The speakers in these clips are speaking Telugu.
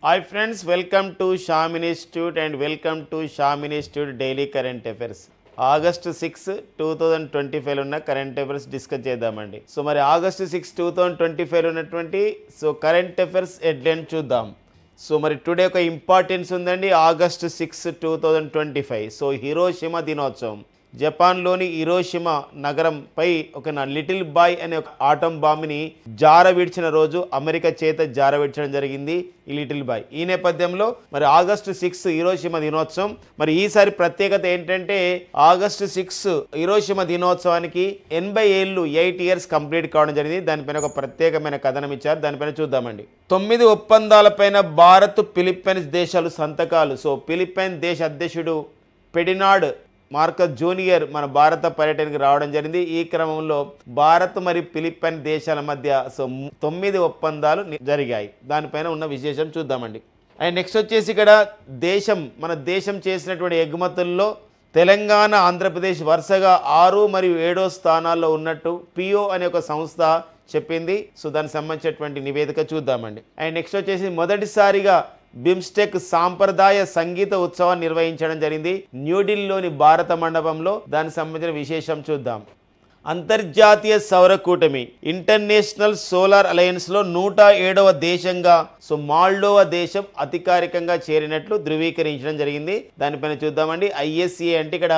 Hi friends, welcome to Sham Institute and welcome to Sham Institute Daily Current Affairs. August 6, 2025 ఉన్న కరెంట్ అఫైర్స్ డిస్కస్ చేద్దామండి. సో మరి ఆగస్ట్ 6, 2025 ఉన్నటువంటి కరెంట్ అఫైర్స్ హెడ్లైన్ చూద్దాం. సో మరి టుడే ఒక ఇంపార్టెన్స్ ఉందండి. ఆగస్ట్ 6, 2025 సో హిరోషిమా దినోత్సవం. జపాన్లోని హిరోషిమా నగరంపై ఒక లిటిల్ బాయ్ అనే ఒక ఆటం బాంబుని జారవిడ్చిన రోజు అమెరికా చేత జారవిడ్చడం జరిగింది ఈ లిటిల్ బాయ్. ఈ నేపథ్యంలో మరి ఆగస్టు 6 హిరోషిమా దినోత్సవం. మరి ఈసారి ప్రత్యేకత ఏంటంటే ఆగస్టు 6 హిరోషిమా దినోత్సవానికి 80 ఏళ్ళు 8 ఇయర్స్ కంప్లీట్ కావడం జరిగింది. దానిపైన ఒక ప్రత్యేకమైన కథనం ఇచ్చారు, దానిపైన చూద్దామండి. 9 ఒప్పందాలపైన భారత్ ఫిలిప్పైన్స్ దేశాలు సంతకాలు. సో ఫిలిప్పైన్ దేశ అధ్యక్షుడు ఫెర్డినాండ్ మార్కస్ జూనియర్ మన భారత పర్యటనకు రావడం జరిగింది. ఈ క్రమంలో భారత్ మరియు ఫిలిప్పైన్ దేశాల మధ్య 9 ఒప్పందాలు జరిగాయి. దానిపైన ఉన్న విశేషం చూద్దామండి. అండ్ నెక్స్ట్ వచ్చేసి ఇక్కడ మన దేశం చేసినటువంటి ఎగుమతుల్లో తెలంగాణ, ఆంధ్రప్రదేశ్ వరుసగా 6 మరియు 7 స్థానాల్లో ఉన్నట్టు పిఓ అనే ఒక సంస్థ చెప్పింది. సో దానికి సంబంధించినటువంటి నివేదిక చూద్దామండి. అండ్ నెక్స్ట్ వచ్చేసి మొదటిసారిగా బిమ్స్టెక్ సాంప్రదాయ సంగీత ఉత్సవాన్ని నిర్వహించడం జరిగింది న్యూఢిల్లీలోని భారత మండపంలో. దానికి సంబంధించిన విశేషం చూద్దాం. అంతర్జాతీయ సౌర కూటమి ఇంటర్నేషనల్ సోలార్ అలయన్స్లో 107వ దేశంగా మాల్డోవా దేశం అధికారికంగా చేరినట్లు ధృవీకరించడం జరిగింది. దానిపైన చూద్దామండి. ఐఎస్ఏ అంటే ఇక్కడ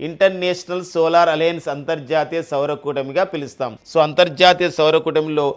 ఇంటర్నేషనల్ సోలార్ అలయన్స్ అంతర్జాతీయ సౌర కూటమిగా పిలుస్తాం. అంతర్జాతీయ సౌర కూటమిలో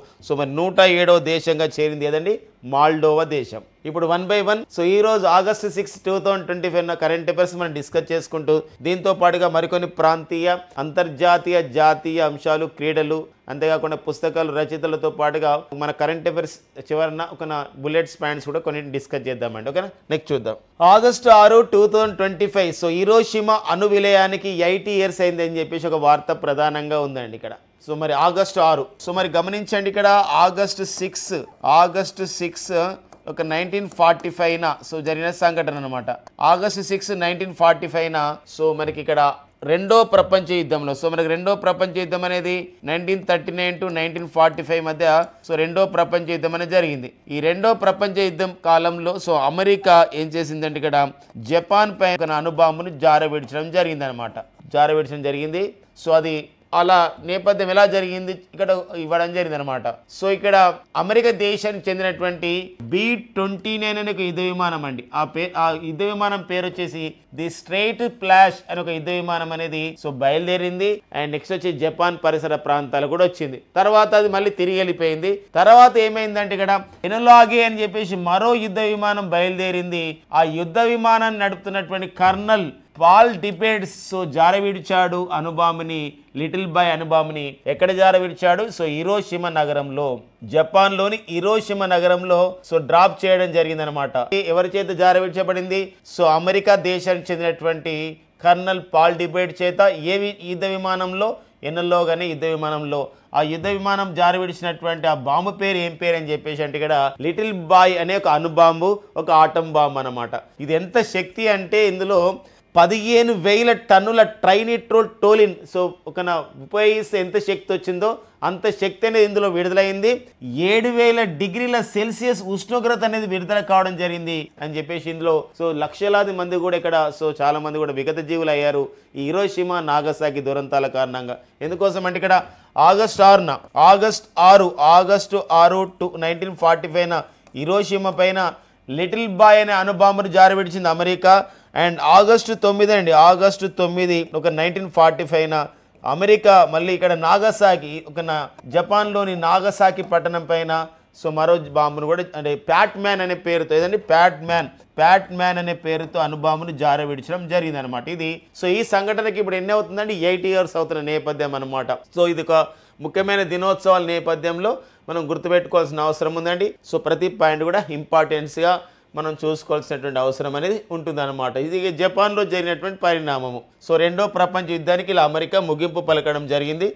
మరి 107వ దేశంగా చేరింది ఏదండి, మాల్డోవా దేశం. ఇప్పుడు 1 by 1 ఈ రోజు ఆగస్టు 6, 2025 కరెంట్ అఫైర్స్ మనం డిస్కస్ చేసుకుంటూ దీంతో పాటుగా మరికొన్ని ప్రాంతీయ, అంతర్జాతీయ, జాతీయ అంశాలు, క్రీడలు, అంతేకాకుండా పుస్తకాలు, రచయితలతో పాటుగా మన కరెంట్ అఫైర్స్ చివరన ఒక బుల్లెట్స్ పాయింట్స్ కూడా కొన్ని డిస్కస్ చేద్దామండి. ఓకేనా, నెక్స్ట్ చూద్దాం. ఆగస్టు 6, 2025 హిరోషిమా అణు విలయానికి 80 ఇయర్స్ అయింది అని చెప్పేసి ఒక వార్త ప్రధానంగా ఉందండి ఇక్కడ. మరి ఆగస్టు 6 మరి గమనించండి ఇక్కడ ఆగస్టు 6 ఒక 1945 జరిగిన సంఘటన అనమాట. ఆగస్టు 6, 1945 మనకి ఇక్కడ రెండో ప్రపంచ యుద్ధంలో మనకి రెండో ప్రపంచ యుద్ధం అనేది 1939 to 1945 మధ్య రెండో ప్రపంచ యుద్ధం అనేది జరిగింది. ఈ రెండో ప్రపంచ యుద్ధం కాలంలో అమెరికా ఏం చేసిందంటే ఇక్కడ జపాన్ పై అణుబాంబును జారవిడ్చడం జరిగింది అనమాట. జరిగింది. అది అలా నేపథ్యం ఎలా జరిగింది ఇక్కడ ఇవ్వడం జరిగింది అనమాట. ఇక్కడ అమెరికా దేశానికి చెందినటువంటి B-29 అనే ఒక యుద్ధ విమానం అండి. ఆ యుద్ధ విమానం పేరు వచ్చేసి ది స్ట్రైట్ ఫ్లాష్ అనే ఒక యుద్ధ విమానం అనేది బయలుదేరింది. అండ్ నెక్స్ట్ వచ్చి జపాన్ పరిసర ప్రాంతాలు కూడా వచ్చింది. తర్వాత అది మళ్ళీ తిరిగి వెళ్ళిపోయింది. తర్వాత ఏమైందంటే ఇక్కడ ఎనలాగే అని చెప్పేసి మరో యుద్ధ విమానం బయలుదేరింది. ఆ యుద్ధ విమానాన్ని నడుపుతున్నటువంటి కర్నల్ పాల్ డిబేట్స్ జారవిడిచాడు అణుబాంబుని, లిటిల్ బాయ్ అణుబాంబుని. ఎక్కడ జారవిడిచాడు? హిరోషిమా నగరంలో, జపాన్లోని హిరోషిమా నగరంలో డ్రాప్ చేయడం జరిగింది అనమాట. ఎవరి చేత జారవిడ్చబడింది? అమెరికా దేశానికి చెందినటువంటి కర్నల్ పాల్ డిబేట్ చేత. యుద్ధ విమానంలో, ఎన్నెల్లోగానే యుద్ధ విమానంలో. ఆ యుద్ధ విమానం జారవిడిచినటువంటి ఆ బాంబు పేరు ఏం పేరు అని చెప్పేసి అంటే ఇక్కడ లిటిల్ బాయ్ అనే ఒక అణుబాంబు, ఒక ఆటం బాంబు అనమాట. ఇది ఎంత శక్తి అంటే ఇందులో 15,000 టన్నుల ట్రైనిట్రోటోలిన్ ఉపయోగిస్తే ఎంత శక్తి వచ్చిందో అంత శక్తి అనేది ఇందులో విడుదలైంది. 7,000 డిగ్రీల సెల్సియస్ ఉష్ణోగ్రత అనేది విడుదల కావడం జరిగింది అని చెప్పేసి ఇందులో లక్షలాది మంది కూడా ఇక్కడ చాలా మంది కూడా విగత జీవులు అయ్యారు ఈ హిరోషిమా నాగసాకి దురంతాల కారణంగా. ఎందుకోసం అంటే ఇక్కడ ఆగస్టు 6, 1945 హిరోషిమా పైన లిటిల్ బాయ్ అనే అణుబాంబును జారవిడిచింది అమెరికా. అండ్ ఆగస్టు 9 ఒక 1945 అమెరికా మళ్ళీ ఇక్కడ నాగసాకి జపాన్లోని నాగసాకి పట్టణం పైన మరో బాంబును కూడా అంటే ప్యాట్ మ్యాన్ అనే పేరుతో ప్యాట్ మ్యాన్ అనే పేరుతో అణుబాంబును జారవిడిచడం జరిగింది అనమాట. ఇది ఈ సంఘటనకి ఇప్పుడు ఎన్ని అవుతుందండి, 80 ఇయర్స్ అవుతున్న నేపథ్యం అనమాట. ఇది ఒక ముఖ్యమైన దినోత్సవాల నేపథ్యంలో మనం గుర్తుపెట్టుకోవాల్సిన అవసరం ఉందండి. ప్రతి పాయింట్ కూడా ఇంపార్టెన్స్గా మనం చూసుకోవాల్సినటువంటి అవసరం అనేది ఉంటుందన్నమాట. ఇది జపాన్లో జరిగినటువంటి పరిణామము. రెండో ప్రపంచ యుద్ధానికి ఇలా అమెరికా ముగింపు పలకడం జరిగింది.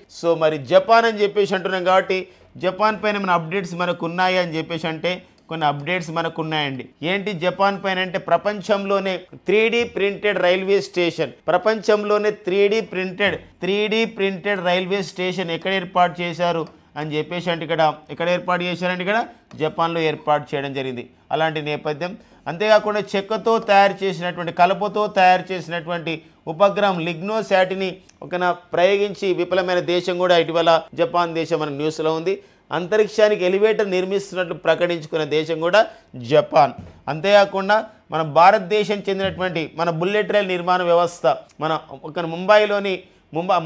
మరి జపాన్ అని చెప్పేసి అంటున్నాం కాబట్టి జపాన్ పైన మన అప్డేట్స్ మనకు ఉన్నాయి అని చెప్పేసి అంటే కొన్ని అప్డేట్స్ మనకు ఉన్నాయండి. ఏంటి జపాన్ పైన అంటే ప్రపంచంలోనే 3D ప్రింటెడ్ రైల్వే స్టేషన్, ప్రపంచంలోనే 3D ప్రింటెడ్ రైల్వే స్టేషన్ ఎక్కడ ఏర్పాటు చేశారు అని చెప్పేసి అంటే ఇక్కడ ఏర్పాటు చేశారంటే ఇక్కడ జపాన్లో ఏర్పాటు చేయడం జరిగింది అలాంటి నేపథ్యం. అంతేకాకుండా చెక్కతో తయారు చేసినటువంటి కలపతో తయారు చేసినటువంటి ఉపగ్రహం లిగ్నోసాట్ని ప్రయోగించి విఫలమైన దేశం కూడా ఇటీవల జపాన్ దేశం మన న్యూస్లో ఉంది. అంతరిక్షానికి ఎలివేటర్ నిర్మిస్తున్నట్లు ప్రకటించుకున్న దేశం కూడా జపాన్. అంతేకాకుండా మన భారతదేశం చెందినటువంటి మన బుల్లెట్ రైల్ నిర్మాణ వ్యవస్థ మన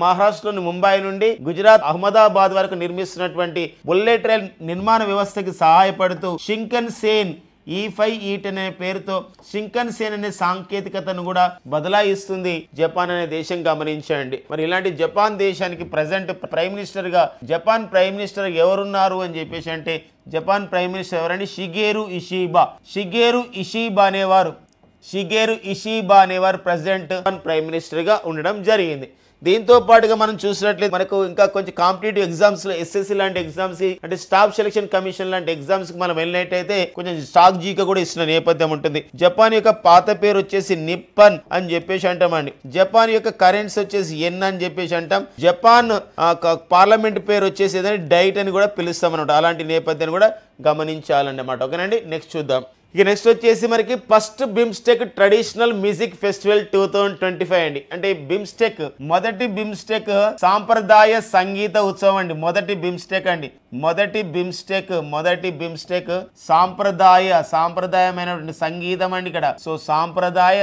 మహారాష్ట్రలోని ముంబై నుండి గుజరాత్ అహ్మదాబాద్ వరకు నిర్మిస్తున్నటువంటి బుల్లెట్ రైల్ నిర్మాణ వ్యవస్థకి సహాయపడుతూ షింకన్సేన్ E5 అనే పేరుతో షింకన్సేన్ అనే సాంకేతికతను కూడా బదలాయిస్తుంది జపాన్ అనే దేశం గమనించండి. మరి ఇలాంటి జపాన్ దేశానికి ప్రజెంట్ ప్రైమ్ మినిస్టర్గా జపాన్ ప్రైమ్ మినిస్టర్ ఎవరున్నారు అని చెప్పేసి అంటే జపాన్ ప్రైమ్ మినిస్టర్ ఎవరండి? షిగేరు ఇషిబా అనేవారు ప్రజెంట్ ప్రైమ్ మినిస్టర్గా ఉండడం జరిగింది. దీంతో పాటుగా మనం చూసినట్లయితే మనకు ఇంకా కొంచెం కాంపిటేటివ్ ఎగ్జామ్స్లో ఎస్ఎస్సి లాంటి ఎగ్జామ్స్ అంటే స్టాఫ్ సెలక్షన్ కమిషన్ లాంటి ఎగ్జామ్స్కి మనం వెళ్ళినట్టయితే కొంచెం స్టాక్ జీక కూడా ఇస్తున్న నేపథ్యం ఉంటుంది. జపాన్ యొక్క పాత పేరు వచ్చేసి నిప్పన్ అని చెప్పేసి అంటామండి. జపాన్ యొక్క కరెన్సీ వచ్చేసి ఎన్ అని చెప్పేసి అంటాం. జపాన్ పార్లమెంట్ పేరు వచ్చేసి ఏదైనా డైట్ అని కూడా పిలుస్తాం అనమాట. అలాంటి నేపథ్యాన్ని కూడా గమనించాలన్నమాట. ఓకేనండి, నెక్స్ట్ చూద్దాం. ఇక నెక్స్ట్ వచ్చేసి మనకి first BIMSTEC traditional music festival 2025 అండి. అంటే బిమ్స్టెక్ మొదటి బిమ్స్టెక్ సాంప్రదాయ సంగీత ఉత్సవం అండి. మొదటి బిమ్స్టెక్ సాంప్రదాయమైనటువంటి సంగీతం అండి ఇక్కడ. సో సాంప్రదాయ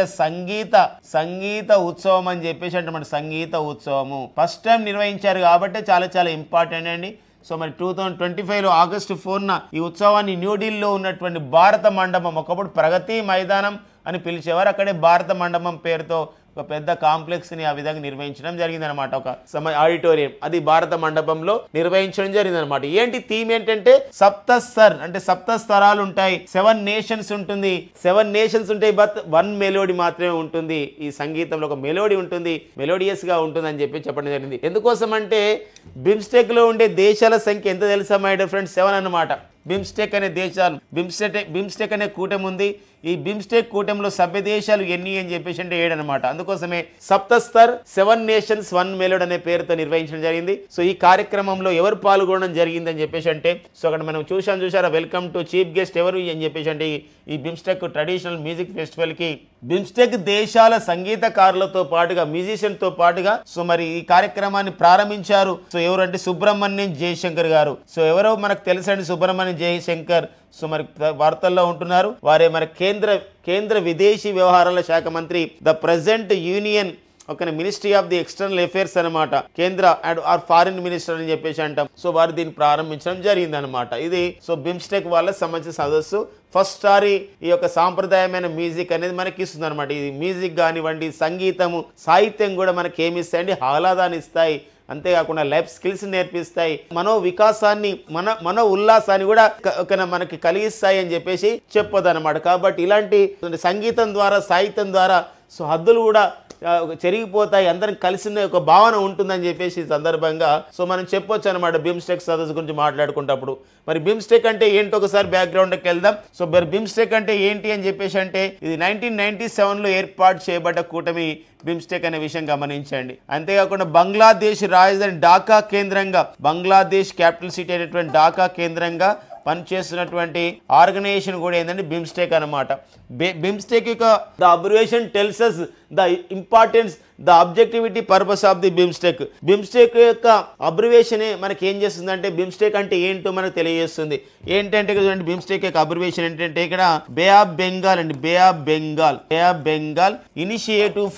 సంగీత ఉత్సవం అని చెప్పేసి అంటే మన సంగీత ఉత్సవము ఫస్ట్ టైం నిర్వహించారు కాబట్టి చాలా చాలా ఇంపార్టెంట్ అండి. సో మరి 2025లో ఆగస్టు 4న ఈ ఉత్సవాన్ని న్యూఢిల్లీలో ఉన్నటువంటి భారత మండపం, ఒకప్పుడు ప్రగతి మైదానం అని పిలిచేవారు, అక్కడే భారత మండపం పేరుతో ఒక పెద్ద కాంప్లెక్స్ని ఆ విధంగా నిర్వహించడం జరిగిందనమాట. ఒక ఆడిటోరియం అది భారత మండపంలో నిర్వహించడం జరిగిందనమాట. ఏంటి థీమ్ ఏంటంటే సప్తస్తర్ అంటే సప్తస్తరాలు ఉంటాయి, 7 నేషన్స్ ఉంటుంది, 7 నేషన్స్ ఉంటాయి, బట్ 1 మెలోడీ మాత్రమే ఉంటుంది. ఈ సంగీతంలో ఒక మెలోడీ ఉంటుంది, మెలోడియస్గా ఉంటుంది అని చెప్పడం జరిగింది. ఎందుకోసం అంటే బిమ్స్టెక్లో ఉండే దేశాల సంఖ్య ఎంత తెలుసా మై డియర్ ఫ్రెండ్స్? 7 అన్నమాట. బిమ్స్టెక్ అనే దేశాలు బిమ్స్టెక్ అనే కూటమి ఉంది. ఈ బిమ్స్టెక్ కూటమిలో సభ్య దేశాలు ఎన్ని అని చెప్పేసి అంటే 7 అనమాట. అందుకోసమే సప్తస్తర్ 7 నేషన్స్ 1 మెలోడీ అనే పేరుతో నిర్వహించడం జరిగింది. సో ఈ కార్యక్రమంలో ఎవరు పాల్గొనడం జరిగింది అని చెప్పేసి అంటే సో అక్కడ మనం చూసారా వెల్కమ్ టు చీఫ్ గెస్ట్ ఎవరు అని చెప్పేసి అంటే ఈ బిమ్స్టెక్ ట్రెడిషనల్ మ్యూజిక్ ఫెస్టివల్కి బిమ్స్టెక్ దేశాల సంగీతకారులతో పాటుగా మ్యూజిషియన్తో పాటుగా సో మరి ఈ కార్యక్రమాన్ని ప్రారంభించారు. సో ఎవరంటే సుబ్రహ్మణ్యం జయశంకర్ గారు. సో ఎవరో మనకు తెలుసండి సుబ్రహ్మణ్యం జయశంకర్. సో మరి వార్తల్లో ఉంటున్నారు. వారే మరి కేంద్ర విదేశీ వ్యవహారాల శాఖ మంత్రి, the present union ministry of the external affairs అనమాట, కేంద్ర ఆర్ ఫారిన్ మినిస్టర్ అని చెప్పేసి అంటాం. సో వారు దీన్ని ప్రారంభించడం జరిగింది అనమాట. ఇది సో బిమ్స్టెక్ వాళ్ళకి సంబంధించిన సదస్సు. ఫస్ట్ సారి ఈ యొక్క సాంప్రదాయమైన మ్యూజిక్ అనేది మనకి ఇస్తుంది అనమాట. ఇది మ్యూజిక్ కానివ్వండి, సంగీతము, సాహిత్యం కూడా మనకి ఏమి ఇస్తాయండి? ఆహ్లాదాన్ని ఇస్తాయి. అంతేకాకుండా లైఫ్ స్కిల్స్ నేర్పిస్తాయి, మనో వికాసాన్ని మనో ఉల్లాసాన్ని కూడా మనకి కలిగిస్తాయి అని చెప్పేసి చెప్పదు అనమాట. కాబట్టి ఇలాంటి సంగీతం ద్వారా, సాహిత్యం ద్వారా సో హద్దులు కూడా చెరిగిపోతాయి, అందరం కలిసి ఒక భావన ఉంటుందని చెప్పేసి ఈ సందర్భంగా సో మనం చెప్పొచ్చు అనమాట బిమ్స్టెక్ సదస్సు గురించి మాట్లాడుకుంటప్పుడు. మరి బిమ్స్టెక్ అంటే ఏంటో ఒకసారి బ్యాక్గ్రౌండ్కి వెళ్దాం. సో మరి బిమ్స్టెక్ అంటే ఏంటి అని చెప్పేసి అంటే ఇది 1997లో ఏర్పాటు చేయబడ్డ కూటమి బిమ్స్టెక్ అనే విషయం గమనించండి. అంతేకాకుండా బంగ్లాదేశ్ రాజధాని ఢాకా కేంద్రంగా, బంగ్లాదేశ్ క్యాపిటల్ సిటీ అయినటువంటి ఢాకా కేంద్రంగా పనిచేస్తున్నటువంటి ఆర్గనైజేషన్ కూడా ఏంటంటే బిమ్స్టెక్ అనమాట. బిమ్స్టెక్ యొక్క the abbreviation tells us the importance, the objectivity purpose of the BIMSTEC. BIMSTEC యొక్క అబ్రివేషన్ మనకి ఏం చేస్తుందంటే బిమ్స్టెక్ అంటే ఏంటో మనకు తెలియజేస్తుంది. ఏంటంటే బిమ్స్టెక్ యొక్క అబ్రివేషన్ ఏంటంటే ఇక్కడ బే ఆఫ్ బెంగాల్ అండి, Bay of Bengal initiative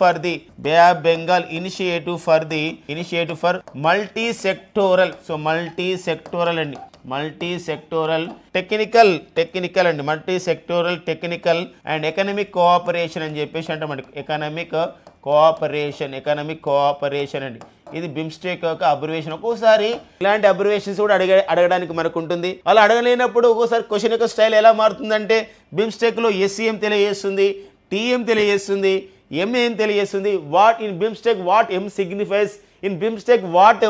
for multi sectoral. So multi sectoral అండి, మల్టీ సెక్టోరల్ టెక్నికల్ అండి, multi sectoral technical and economic cooperation అని చెప్పేసి అంటే మనకి ఎకనామిక్ కోఆపరేషన్ అండి. ఇది బిమ్స్టెక్ యొక్క అబ్రివేషన్. ఒక్కోసారి ఇలాంటి అబ్రివేషన్స్ కూడా అడగడానికి మనకు ఉంటుంది. అలా అడగలేనప్పుడు ఒక్కోసారి క్వశ్చన్ యొక్క స్టైల్ ఎలా మారుతుందంటే బిమ్స్టెక్లో ఎస్సీఎం తెలియజేస్తుంది, టీఎం తెలియజేస్తుంది, ఎంఏం తెలియజేస్తుంది. What in BIMSTEC what M signifies, in BIMSTEC what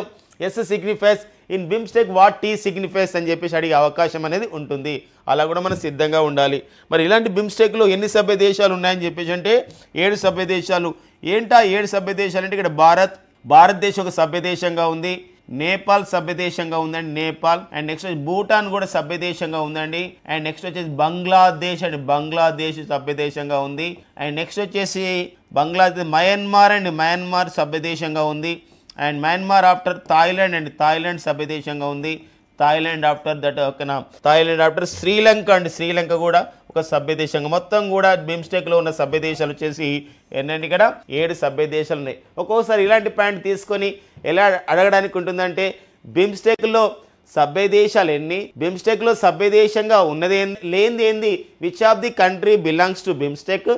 S signifies, in BIMSTEC what T signifies అని చెప్పేసి అడిగే అవకాశం అనేది ఉంటుంది. అలా కూడా మనం సిద్ధంగా ఉండాలి. మరి ఇలాంటి బిమ్స్టెక్లో ఎన్ని సభ్య దేశాలు ఉన్నాయని చెప్పేసి అంటే 7 సభ్య దేశాలు. ఏంటా 7 సభ్య దేశాలు అంటే ఇక్కడ భారతదేశం ఒక సభ్య దేశంగా ఉంది. నేపాల్ సభ్య దేశంగా ఉందండి, నేపాల్. అండ్ నెక్స్ట్ వచ్చి భూటాన్ కూడా సభ్య దేశంగా ఉందండి. అండ్ నెక్స్ట్ వచ్చేసి బంగ్లాదేశ్ అండి, బంగ్లాదేశ్ సభ్య దేశంగా ఉంది. అండ్ నెక్స్ట్ వచ్చేసి బంగ్లాదేశ్, మయన్మార్ అండి, మయన్మార్ సభ్య దేశంగా ఉంది. అండ్ మయన్మార్ ఆఫ్టర్ థాయిలాండ్ అండి, థాయిలాండ్ సభ్య దేశంగా ఉంది. థాయిలాండ్ ఆఫ్టర్ దట్ ఓకేనా, థాయిలాండ్ ఆఫ్టర్ శ్రీలంక అండి, శ్రీలంక కూడా ఒక సభ్య దేశంగా. మొత్తం కూడా బిమ్స్టెక్లో ఉన్న సభ్య దేశాలు వచ్చేసి ఏంటంటే ఇక్కడ 7 సభ్య దేశాలు ఉన్నాయి. ఒక్కోసారి ఇలాంటి పాయింట్ తీసుకొని ఎలా అడగడానికి ఉంటుందంటే బిమ్స్టెక్లో సభ్య దేశాలు ఎన్ని, బిమ్స్టెక్లో సభ్య దేశంగా ఉన్నది లేనిది ఏంది, which of the country belongs to BIMSTEC,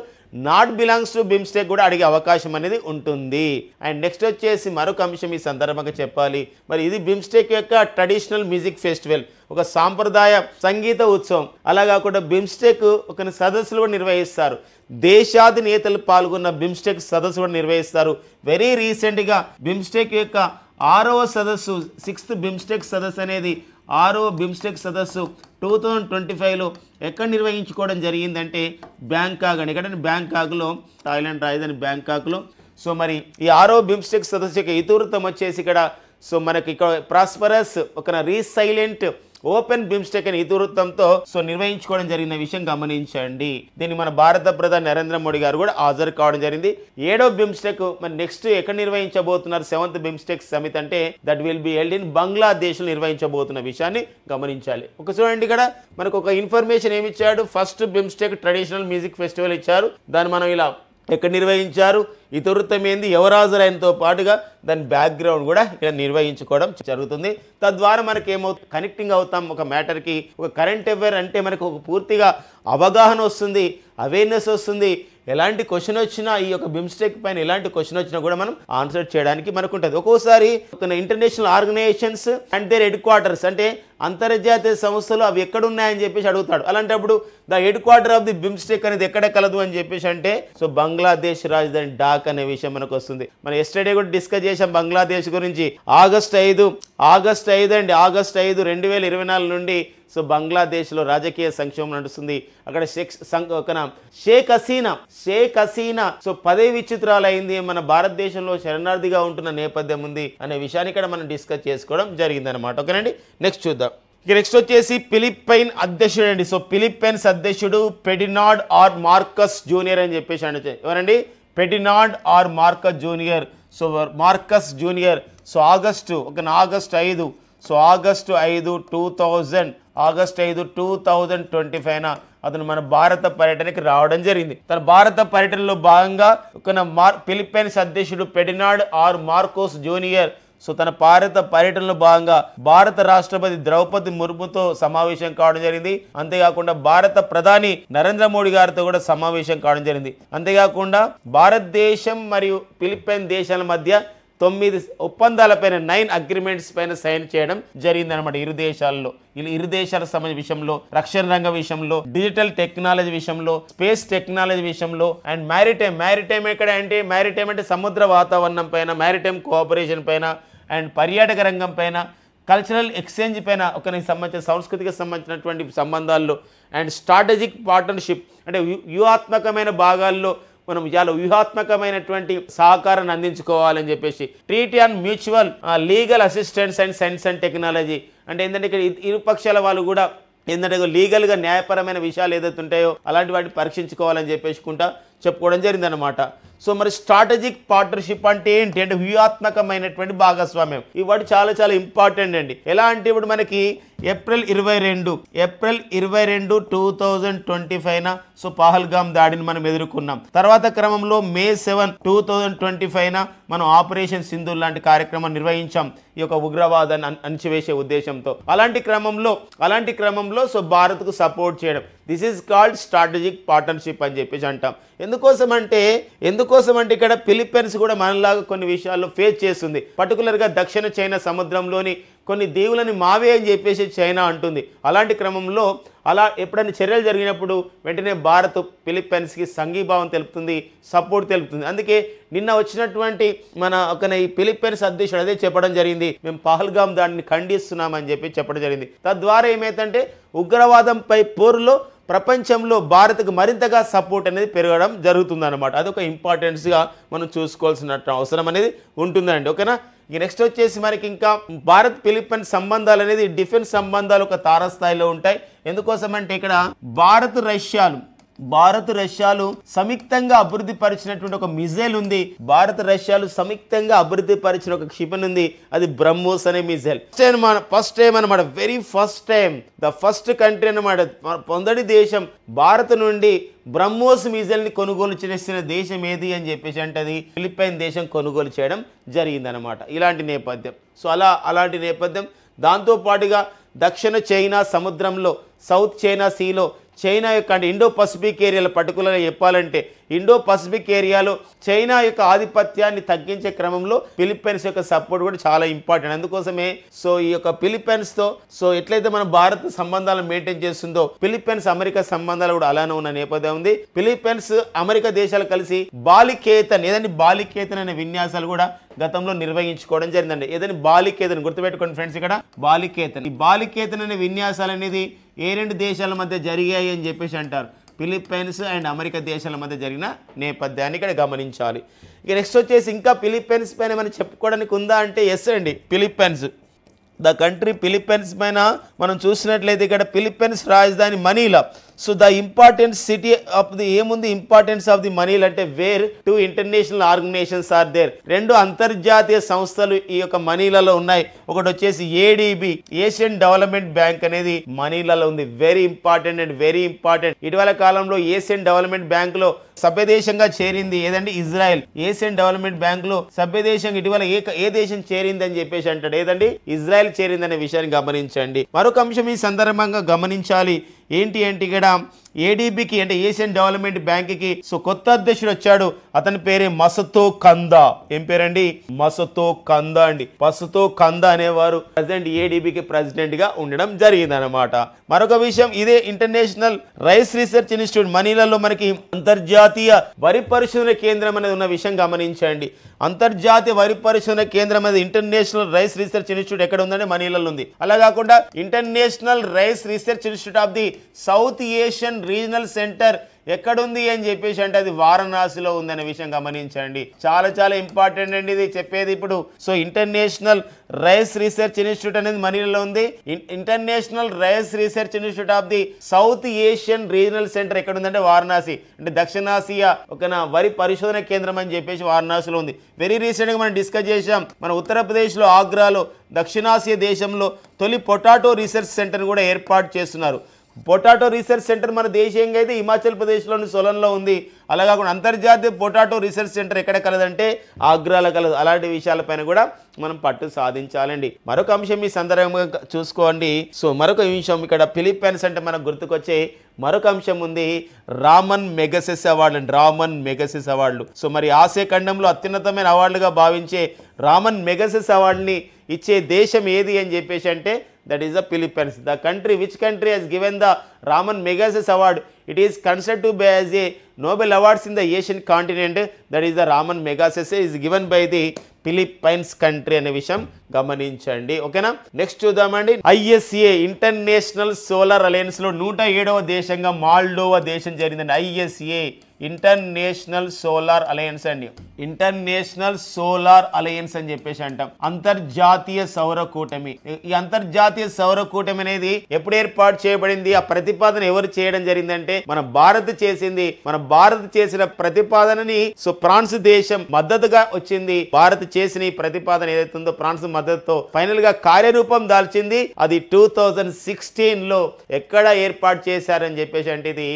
not belongs to BIMSTEC కూడా అడిగే అవకాశం అనేది ఉంటుంది. అండ్ నెక్స్ట్ వచ్చేసి మరొక అంశం ఈ సందర్భంగా చెప్పాలి, మరి ఇది బిమ్స్టెక్ యొక్క ట్రెడిషనల్ మ్యూజిక్ ఫెస్టివల్, ఒక సాంప్రదాయ సంగీత ఉత్సవం. అలా కాకుండా బిమ్స్టెక్ ఒక సదస్సులు కూడా నిర్వహిస్తారు, దేశాధినేతలు పాల్గొన్న బిమ్స్టెక్ సదస్సు కూడా నిర్వహిస్తారు. వెరీ రీసెంట్గా బిమ్స్టెక్ యొక్క 6వ సదస్సు, 6th బిమ్స్టెక్ సదస్సు అనేది 6వ బిమ్స్టెక్ సదస్సు 2025లో ఎక్కడ నిర్వహించుకోవడం జరిగిందంటే బ్యాంకాక్ అని. ఎక్కడంటే బ్యాంకాక్లో, థాయిలాండ్ రాజధాని బ్యాంకాక్లో. సో మరి ఈ 6వ బిమ్స్టెక్ సదస్సు యొక్క ఇతివృత్తం వచ్చేసి ఇక్కడ సో మనకి ఇక్కడ ప్రాస్పరస్ ఒక రీసైలెంట్ ఓపెన్ బిమ్స్టెక్ అనే ఇతివృత్తంతో సో నిర్వహించుకోవడం జరిగిన విషయం గమనించండి. దీన్ని మన భారత ప్రధాని నరేంద్ర మోడీ గారు కూడా హాజరు కావడం జరిగింది. 7వ బిమ్స్టెక్ మరి నెక్స్ట్ ఎక్కడ నిర్వహించబోతున్నారు, 7th బిమ్స్టెక్ సమిట్ అంటే that will be held in బంగ్లాదేశ్లో నిర్వహించబోతున్న విషయాన్ని గమనించాలి. ఒక చూడండి ఇక్కడ మనకు ఒక ఇన్ఫర్మేషన్ ఏమి ఇచ్చాడు, first BIMSTEC traditional music festival ఇచ్చారు, దాన్ని మనం ఇలా ఎక్కడ నిర్వహించారు, ఇతివృత్తం ఏంది, ఎవరు హాజరైనతో పాటుగా దాని బ్యాక్గ్రౌండ్ కూడా ఇలా నిర్వహించుకోవడం జరుగుతుంది. తద్వారా మనకి ఏమవుతుంది, కనెక్టింగ్ అవుతాం ఒక మ్యాటర్కి. ఒక కరెంట్ అఫైర్ అంటే మనకు ఒక పూర్తిగా అవగాహన వస్తుంది, అవేర్నెస్ వస్తుంది. ఎలాంటి క్వశ్చన్ వచ్చినా ఈ యొక్క బిమ్స్టెక్ పైన ఎలాంటి క్వశ్చన్ వచ్చినా కూడా మనం ఆన్సర్ చేయడానికి మనకు ఉంటుంది. ఒక్కోసారి ఒక international organisations and their headquarters అంటే అంతర్జాతీయ సంస్థలు అవి ఎక్కడ ఉన్నాయని చెప్పేసి అడుగుతాడు. అలాంటప్పుడు the headquarter of the BIMSTEC అనేది ఎక్కడ కలదు అని చెప్పేసి అంటే సో బంగ్లాదేశ్ రాజధాని ఢాకా అనే విషయం మనకు వస్తుంది. మనం ఎస్టర్డే కూడా డిస్కస్ చేసాం బంగ్లాదేశ్ గురించి. ఆగస్ట్ 5 అండి, ఆగస్ట్ 5, 2024 నుండి సో బంగ్లాదేశ్లో రాజకీయ సంక్షోభం నడుస్తుంది. అక్కడ షేక్ హసీనా సో పదవి విచిత్రాలైంది, మన భారతదేశంలో శరణార్థిగా ఉంటున్న నేపథ్యం ఉంది అనే విషయాన్ని ఇక్కడ మనం డిస్కస్ చేసుకోవడం జరిగిందనమాట. ఓకేనండి, నెక్స్ట్ చూద్దాం. నెక్స్ట్ వచ్చేసి ఫిలిప్పైన్ అధ్యక్షుడు అండి. సో ఫిలిప్పైన్స్ అధ్యక్షుడు ఫెర్డినాండ్ ఆర్ మార్కస్ జూనియర్ అని చెప్పేసి అంటే ఎవరండి, Ferdinand are Marcus junior. So Marcus junior so August 5 so August 5, 2025 అతను మన భారత పర్యటనకి రావడం జరిగింది. తన భారత పర్యటనలో భాగంగా ఫిలిప్పైన్స్ అధ్యక్షుడు Ferdinand are Marcos junior so తన భారత పర్యటనలో భాగంగా భారత రాష్ట్రపతి ద్రౌపది ముర్ముతో సమావేశం కావడం జరిగింది. అంతేకాకుండా భారత ప్రధాని నరేంద్ర మోడీ గారితో కూడా సమావేశం కావడం జరిగింది. అంతేకాకుండా భారతదేశం మరియు ఫిలిప్పైన్ దేశాల మధ్య 9 ఒప్పందాలపైన 9 అగ్రిమెంట్స్ పైన సైన్ చేయడం జరిగింది అనమాట. ఇరు దేశాల సంబంధించిన విషయంలో, రక్షణ రంగ విషయంలో, డిజిటల్ టెక్నాలజీ విషయంలో, స్పేస్ టెక్నాలజీ విషయంలో అండ్ మ్యారిటైమ్ ఎక్కడ అంటే మ్యారిటైమ్ అంటే సముద్ర వాతావరణం పైన, మ్యారిటైమ్ కోఆపరేషన్ పైన అండ్ పర్యాటక రంగం పైన, కల్చరల్ ఎక్స్చేంజ్ పైన ఒకరికి సంబంధించిన సంస్కృతికి సంబంధించినటువంటి సంబంధాల్లో అండ్ స్ట్రాటజిక్ పార్ట్నర్షిప్ అంటే వ్యూహాత్మకమైన భాగాల్లో మనం చాలా వ్యూహాత్మకమైనటువంటి సహకారాన్ని అందించుకోవాలని చెప్పేసి treaty on mutual legal assistance and science and technology అంటే ఏంటంటే ఇక్కడ ఇరు పక్షాల వాళ్ళు కూడా ఏంటంటే లీగల్గా న్యాయపరమైన విషయాలు ఏదైతే ఉంటాయో అలాంటి వాటిని పరీక్షించుకోవాలని చెప్పేసుకుంటా చెప్పుకోవడం జరిగిందనమాట. సో మరి స్ట్రాటజిక్ పార్ట్నర్షిప్ అంటే ఏంటి అంటే వ్యూహాత్మకమైనటువంటి భాగస్వామ్యం. ఈ వర్డ్ చాలా చాలా ఇంపార్టెంట్ అండి. ఎలా అంటే ఇప్పుడు మనకి ఏప్రిల్ 22, 2025 సో పహల్గామ్ దాడిని మనం ఎదుర్కొన్నాం. తర్వాత క్రమంలో మే 7, 2025 మనం ఆపరేషన్ సింధూర్ లాంటి కార్యక్రమం నిర్వహించాం ఈ యొక్క ఉగ్రవాదాన్ని అణచివేసే ఉద్దేశంతో. అలాంటి క్రమంలో సో భారత్కు సపోర్ట్ చేయడం, this is called strategic partnership అని చెప్పేసి అంటాం. ఎందుకోసం అంటే ఇక్కడ ఫిలిప్పైన్స్ కూడా మనలాగా కొన్ని విషయాల్లో ఫేస్ చేస్తుంది. పర్టికులర్గా దక్షిణ చైనా సముద్రంలోని కొన్ని దీవులని మావే అని చెప్పేసి చైనా అంటుంది. అలాంటి క్రమంలో అలా ఎప్పుడైనా చర్యలు జరిగినప్పుడు వెంటనే భారత్ ఫిలిప్పైన్స్కి సంఘీభావం తెలుపుతుంది, సపోర్ట్ తెలుపుతుంది. అందుకే నిన్న వచ్చినటువంటి ఈ ఫిలిప్పైన్స్ అధ్యక్షుడు అదే చెప్పడం జరిగింది, మేము పహల్గామ్ దాడిని ఖండిస్తున్నామని చెప్పి చెప్పడం జరిగింది. తద్వారా ఏమైందంటే ఉగ్రవాదంపై పోరులో ప్రపంచంలో భారత్కు మరింతగా సపోర్ట్ అనేది పెరగడం జరుగుతుందన్నమాట. అదొక ఇంపార్టెన్స్గా మనం చూసుకోవాల్సిన అవసరం అనేది ఉంటుందండి. ఓకేనా. ఇక నెక్స్ట్ వచ్చేసి మనకి ఇంకా భారత్ ఫిలిప్పైన్స్ సంబంధాలు అనేది డిఫెన్స్ సంబంధాలు ఒక తారస్థాయిలో ఉంటాయి. ఎందుకోసం అంటే ఇక్కడ భారత్ రష్యాలు సంయుక్తంగా అభివృద్ధి పరిచినటువంటి ఒక మిజైల్ ఉంది. భారత్ రష్యాలు సంయుక్తంగా అభివృద్ధి పరిచిన ఒక క్షిపణి ఉంది, అది బ్రహ్మోస్ అనే మిజైల్. ఫస్ట్ టైం అనమాట, very first time, the first country అనమాట, మొదటి దేశం భారత్ నుండి బ్రహ్మోస్ మిజైల్ ని కొనుగోలు చేసిన దేశం ఏది అని చెప్పేసి అంటే అది ఫిలిప్పైన్ దేశం కొనుగోలు చేయడం జరిగిందనమాట. ఇలాంటి నేపథ్యం. సో అలాంటి నేపథ్యం. దాంతోపాటుగా దక్షిణ చైనా సముద్రంలో, సౌత్ చైనా సీలో, చైనా యొక్క అంటే ఇండో పసిఫిక్ ఏరియాలో పర్టికులర్గా చెప్పాలంటే ఇండో పసిఫిక్ ఏరియాలో చైనా యొక్క ఆధిపత్యాన్ని తగ్గించే క్రమంలో ఫిలిప్పైన్స్ యొక్క సపోర్ట్ కూడా చాలా ఇంపార్టెంట్. అందుకోసమే సో ఈ యొక్క ఫిలిప్పైన్స్తో సో ఎట్లయితే మన భారత్ సంబంధాలను మెయింటైన్ చేస్తుందో ఫిలిప్పైన్స్ అమెరికా సంబంధాలు కూడా అలానే ఉన్న నేపథ్యం ఉంది. ఫిలిప్పైన్స్ అమెరికా దేశాలు కలిసి బాలికేతన్ అనే విన్యాసాలు కూడా గతంలో నిర్వహించుకోవడం జరిగిందండి. ఏదైనా బాలికేతన్ గుర్తుపెట్టుకోండి ఫ్రెండ్స్, ఇక్కడ బాలికేతన్. ఈ బాలికేతన్ అనే విన్యాసాలు అనేది ఏ రెండు దేశాల మధ్య జరిగాయి అని చెప్పేసి అంటారు, ఫిలిప్పైన్స్ అండ్ అమెరికా దేశాల మధ్య జరిగిన నేపథ్యాన్ని ఇక్కడ గమనించాలి. ఇక నెక్స్ట్ వచ్చేసి ఇంకా ఫిలిప్పైన్స్ పైన మనం చెప్పుకోవడానికి ఉందా అంటే ఎస్ అండి. ఫిలిప్పైన్స్ ద కంట్రీ ఫిలిప్పైన్స్ పైన మనం చూసినట్లయితే ఇక్కడ ఫిలిప్పైన్స్ రాజధాని Manila. So the important city of the ఏముంది, ఇంపార్టెన్స్ ఆఫ్ ది మనీలా అంటే where 2 international organisations are there. 2 అంతర్జాతీయ సంస్థలు ఈ యొక్క మనీలలో ఉన్నాయి. ఒకటి వచ్చేసి ఏడిబి, ఏషియన్ డెవలప్మెంట్ బ్యాంక్ అనేది మనీలలో ఉంది. Very important and very important. ఇటీవల కాలంలో ఏషియన్ డెవలప్మెంట్ బ్యాంక్ లో సభ్యదేశంగా చేరింది ఏదండి, ఇజ్రాయెల్. ఏషియన్ డెవలప్మెంట్ బ్యాంక్ లో సభ్యదేశం ఇటీవల ఏ దేశం చేరింది అని చెప్పేసి అంటాడు, ఏదండి, ఇజ్రాయెల్ చేరిందనే విషయాన్ని గమనించండి. మరొక అంశం ఈ సందర్భంగా గమనించాలి ఏంటి అంటే ఇక్కడ ఏడిబికి అంటే ఏషియన్ డెవలప్మెంట్ బ్యాంక్ కి సో కొత్త అధ్యక్షుడు వచ్చాడు. అతని పేరే మసతో కందా. ఏం పేరండి, మసతో కందా అండి. మసతో కందా అనేవారు ప్రెసిడెంట్ ఏడిబికి ప్రెసిడెంట్ గా ఉండడం జరిగింది అనమాట. మరొక విషయం ఇదే ఇంటర్నేషనల్ రైస్ రీసెర్చ్ ఇన్స్టిట్యూట్ మనీలలో మనకి అంతర్జాతీయ వరి పరిశోధన కేంద్రం అనేది ఉన్న విషయం గమనించండి. అంతర్జాతీయ వరి పరిశోధన కేంద్రం అనేది ఇంటర్నేషనల్ రైస్ రీసెర్చ్ ఇన్స్టిట్యూట్ ఎక్కడ ఉందంటే మనీలలో ఉంది. అలా కాకుండా international rice research institute of the south Asian regional centre ఎక్కడుంది అని చెప్పేసి అంటే అది వారణాసిలో ఉందనే విషయం గమనించండి. చాలా ఇంపార్టెంట్ అండి ఇది చెప్పేది ఇప్పుడు. So international rice research institute అనేది మనీలో ఉంది. International rice research institute of the south Asian regional centre ఎక్కడ ఉందంటే వారణాసి, అంటే దక్షిణాసియా ఒక వరి పరిశోధన కేంద్రం అని చెప్పేసి వారణాసిలో ఉంది. వెరీ రీసెంట్ గా మనం డిస్కస్ చేసాం, మన ఉత్తరప్రదేశ్లో ఆగ్రాలో దక్షిణాసియా దేశంలో తొలి పొటాటో రీసెర్చ్ సెంటర్ కూడా ఏర్పాటు చేస్తున్నారు. పొటాటో రీసెర్చ్ సెంటర్ మన దేశీయంగా అయితే హిమాచల్ ప్రదేశ్లోని సోలన్లో ఉంది. అలా కాకుండా అంతర్జాతీయ పొటాటో రీసెర్చ్ సెంటర్ ఎక్కడ కలదంటే ఆగ్రాలో కలదు. అలాంటి విషయాలపైన కూడా మనం పట్టు సాధించాలండి. మరొక అంశం ఈ సందర్భంగా చూసుకోండి. సో మరొక విషయం ఇక్కడ ఫిలిప్పైన్స్ అంటే మనకు గుర్తుకొచ్చే మరొక అంశం ఉంది, రామన్ మెగసెస్ అవార్డు అండి. రామన్ మెగసెస్ అవార్డులు. సో మరి ఆసియా ఖండంలో అత్యున్నతమైన అవార్డులుగా భావించే రామన్ మెగసెస్ అవార్డుని ఇచ్చే దేశం ఏది అని చెప్పేసి అంటే that is the Philippines. The country, which country has given the Raman Magsaysay Award? It is considered to be as a Nobel Awards in the Asian continent. That is the Raman Magsaysay is given by the Philippines country అనే విషయం గమనించండి. ఓకేనా. నెక్స్ట్ చూద్దామండి, ఐఎస్ఏ ఇంటర్నేషనల్ సోలార్ అలయన్స్ లో 107వ దేశంగా మాల్డోవా దేశం జరిగిందండి. ఐఎస్ఏ ఇంటర్నేషనల్ సోలార్ అలయన్స్ అండి. ఇంటర్నేషనల్ సోలార్ అలయన్స్ అని చెప్పేసి అంటాం. అంతర్జాతీయ సౌర కూటమి. ఈ అంతర్జాతీయ సౌర కూటమి అనేది ఎప్పుడు ఏర్పాటు చేయబడింది, ఆ ప్రతిపాదన ఎవరు చేయడం జరిగిందంటే మన భారత్ చేసింది. మన భారత్ చేసిన ప్రతిపాదనని సో ఫ్రాన్స్ దేశం మద్దతుగా వచ్చింది. భారత్ చేసిన ఈ ప్రతిపాదన ఏదైతే ఉందో ఫ్రాన్స్ మద్దతుతో ఫైనల్ గా కార్యరూపం దాల్చింది. అది 2016లో ఎక్కడ ఏర్పాటు చేశారని చెప్పేసి అంటే ఇది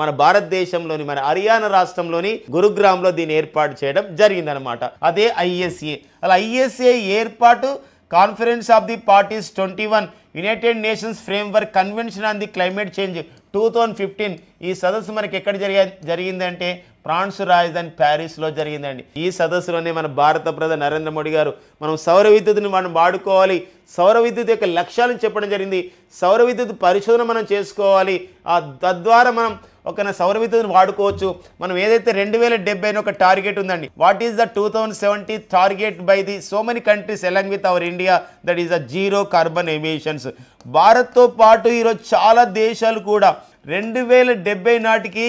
మన భారతదేశంలోని మన హర్యానా రాష్ట్రంలోని గురుగ్రామ్ లో దీన్ని ఏర్పాటు చేయడం జరిగిందనమాట. అదే ఐఎస్ఏ. అలా ఐఎస్ఏ ఏర్పాటు conference of the parties 21 United nations framework convention on the climate change 2015. ఈ సదస్సు మనకి ఎక్కడ జరిగిందంటే ఫ్రాన్స్ రాజధాని ప్యారిస్లో జరిగిందండి. ఈ సదస్సులోనే మన భారత ప్రధాని నరేంద్ర మోడీ గారు మనం సౌర విద్యుత్తుని మనం వాడుకోవాలి, సౌర విద్యుత్ యొక్క లక్ష్యాలను చెప్పడం జరిగింది. సౌర విద్యుత్ పరిశోధన మనం చేసుకోవాలి, తద్వారా మనం ఒక సౌర విద్యుత్తుని వాడుకోవచ్చు. మనం ఏదైతే 2070 ఒక టార్గెట్ ఉందండి, what is the 2070 target by the so many countries along with our India, that is the zero carbon emissions. భారత్తో పాటు ఈరోజు చాలా దేశాలు కూడా 2070 నాటికి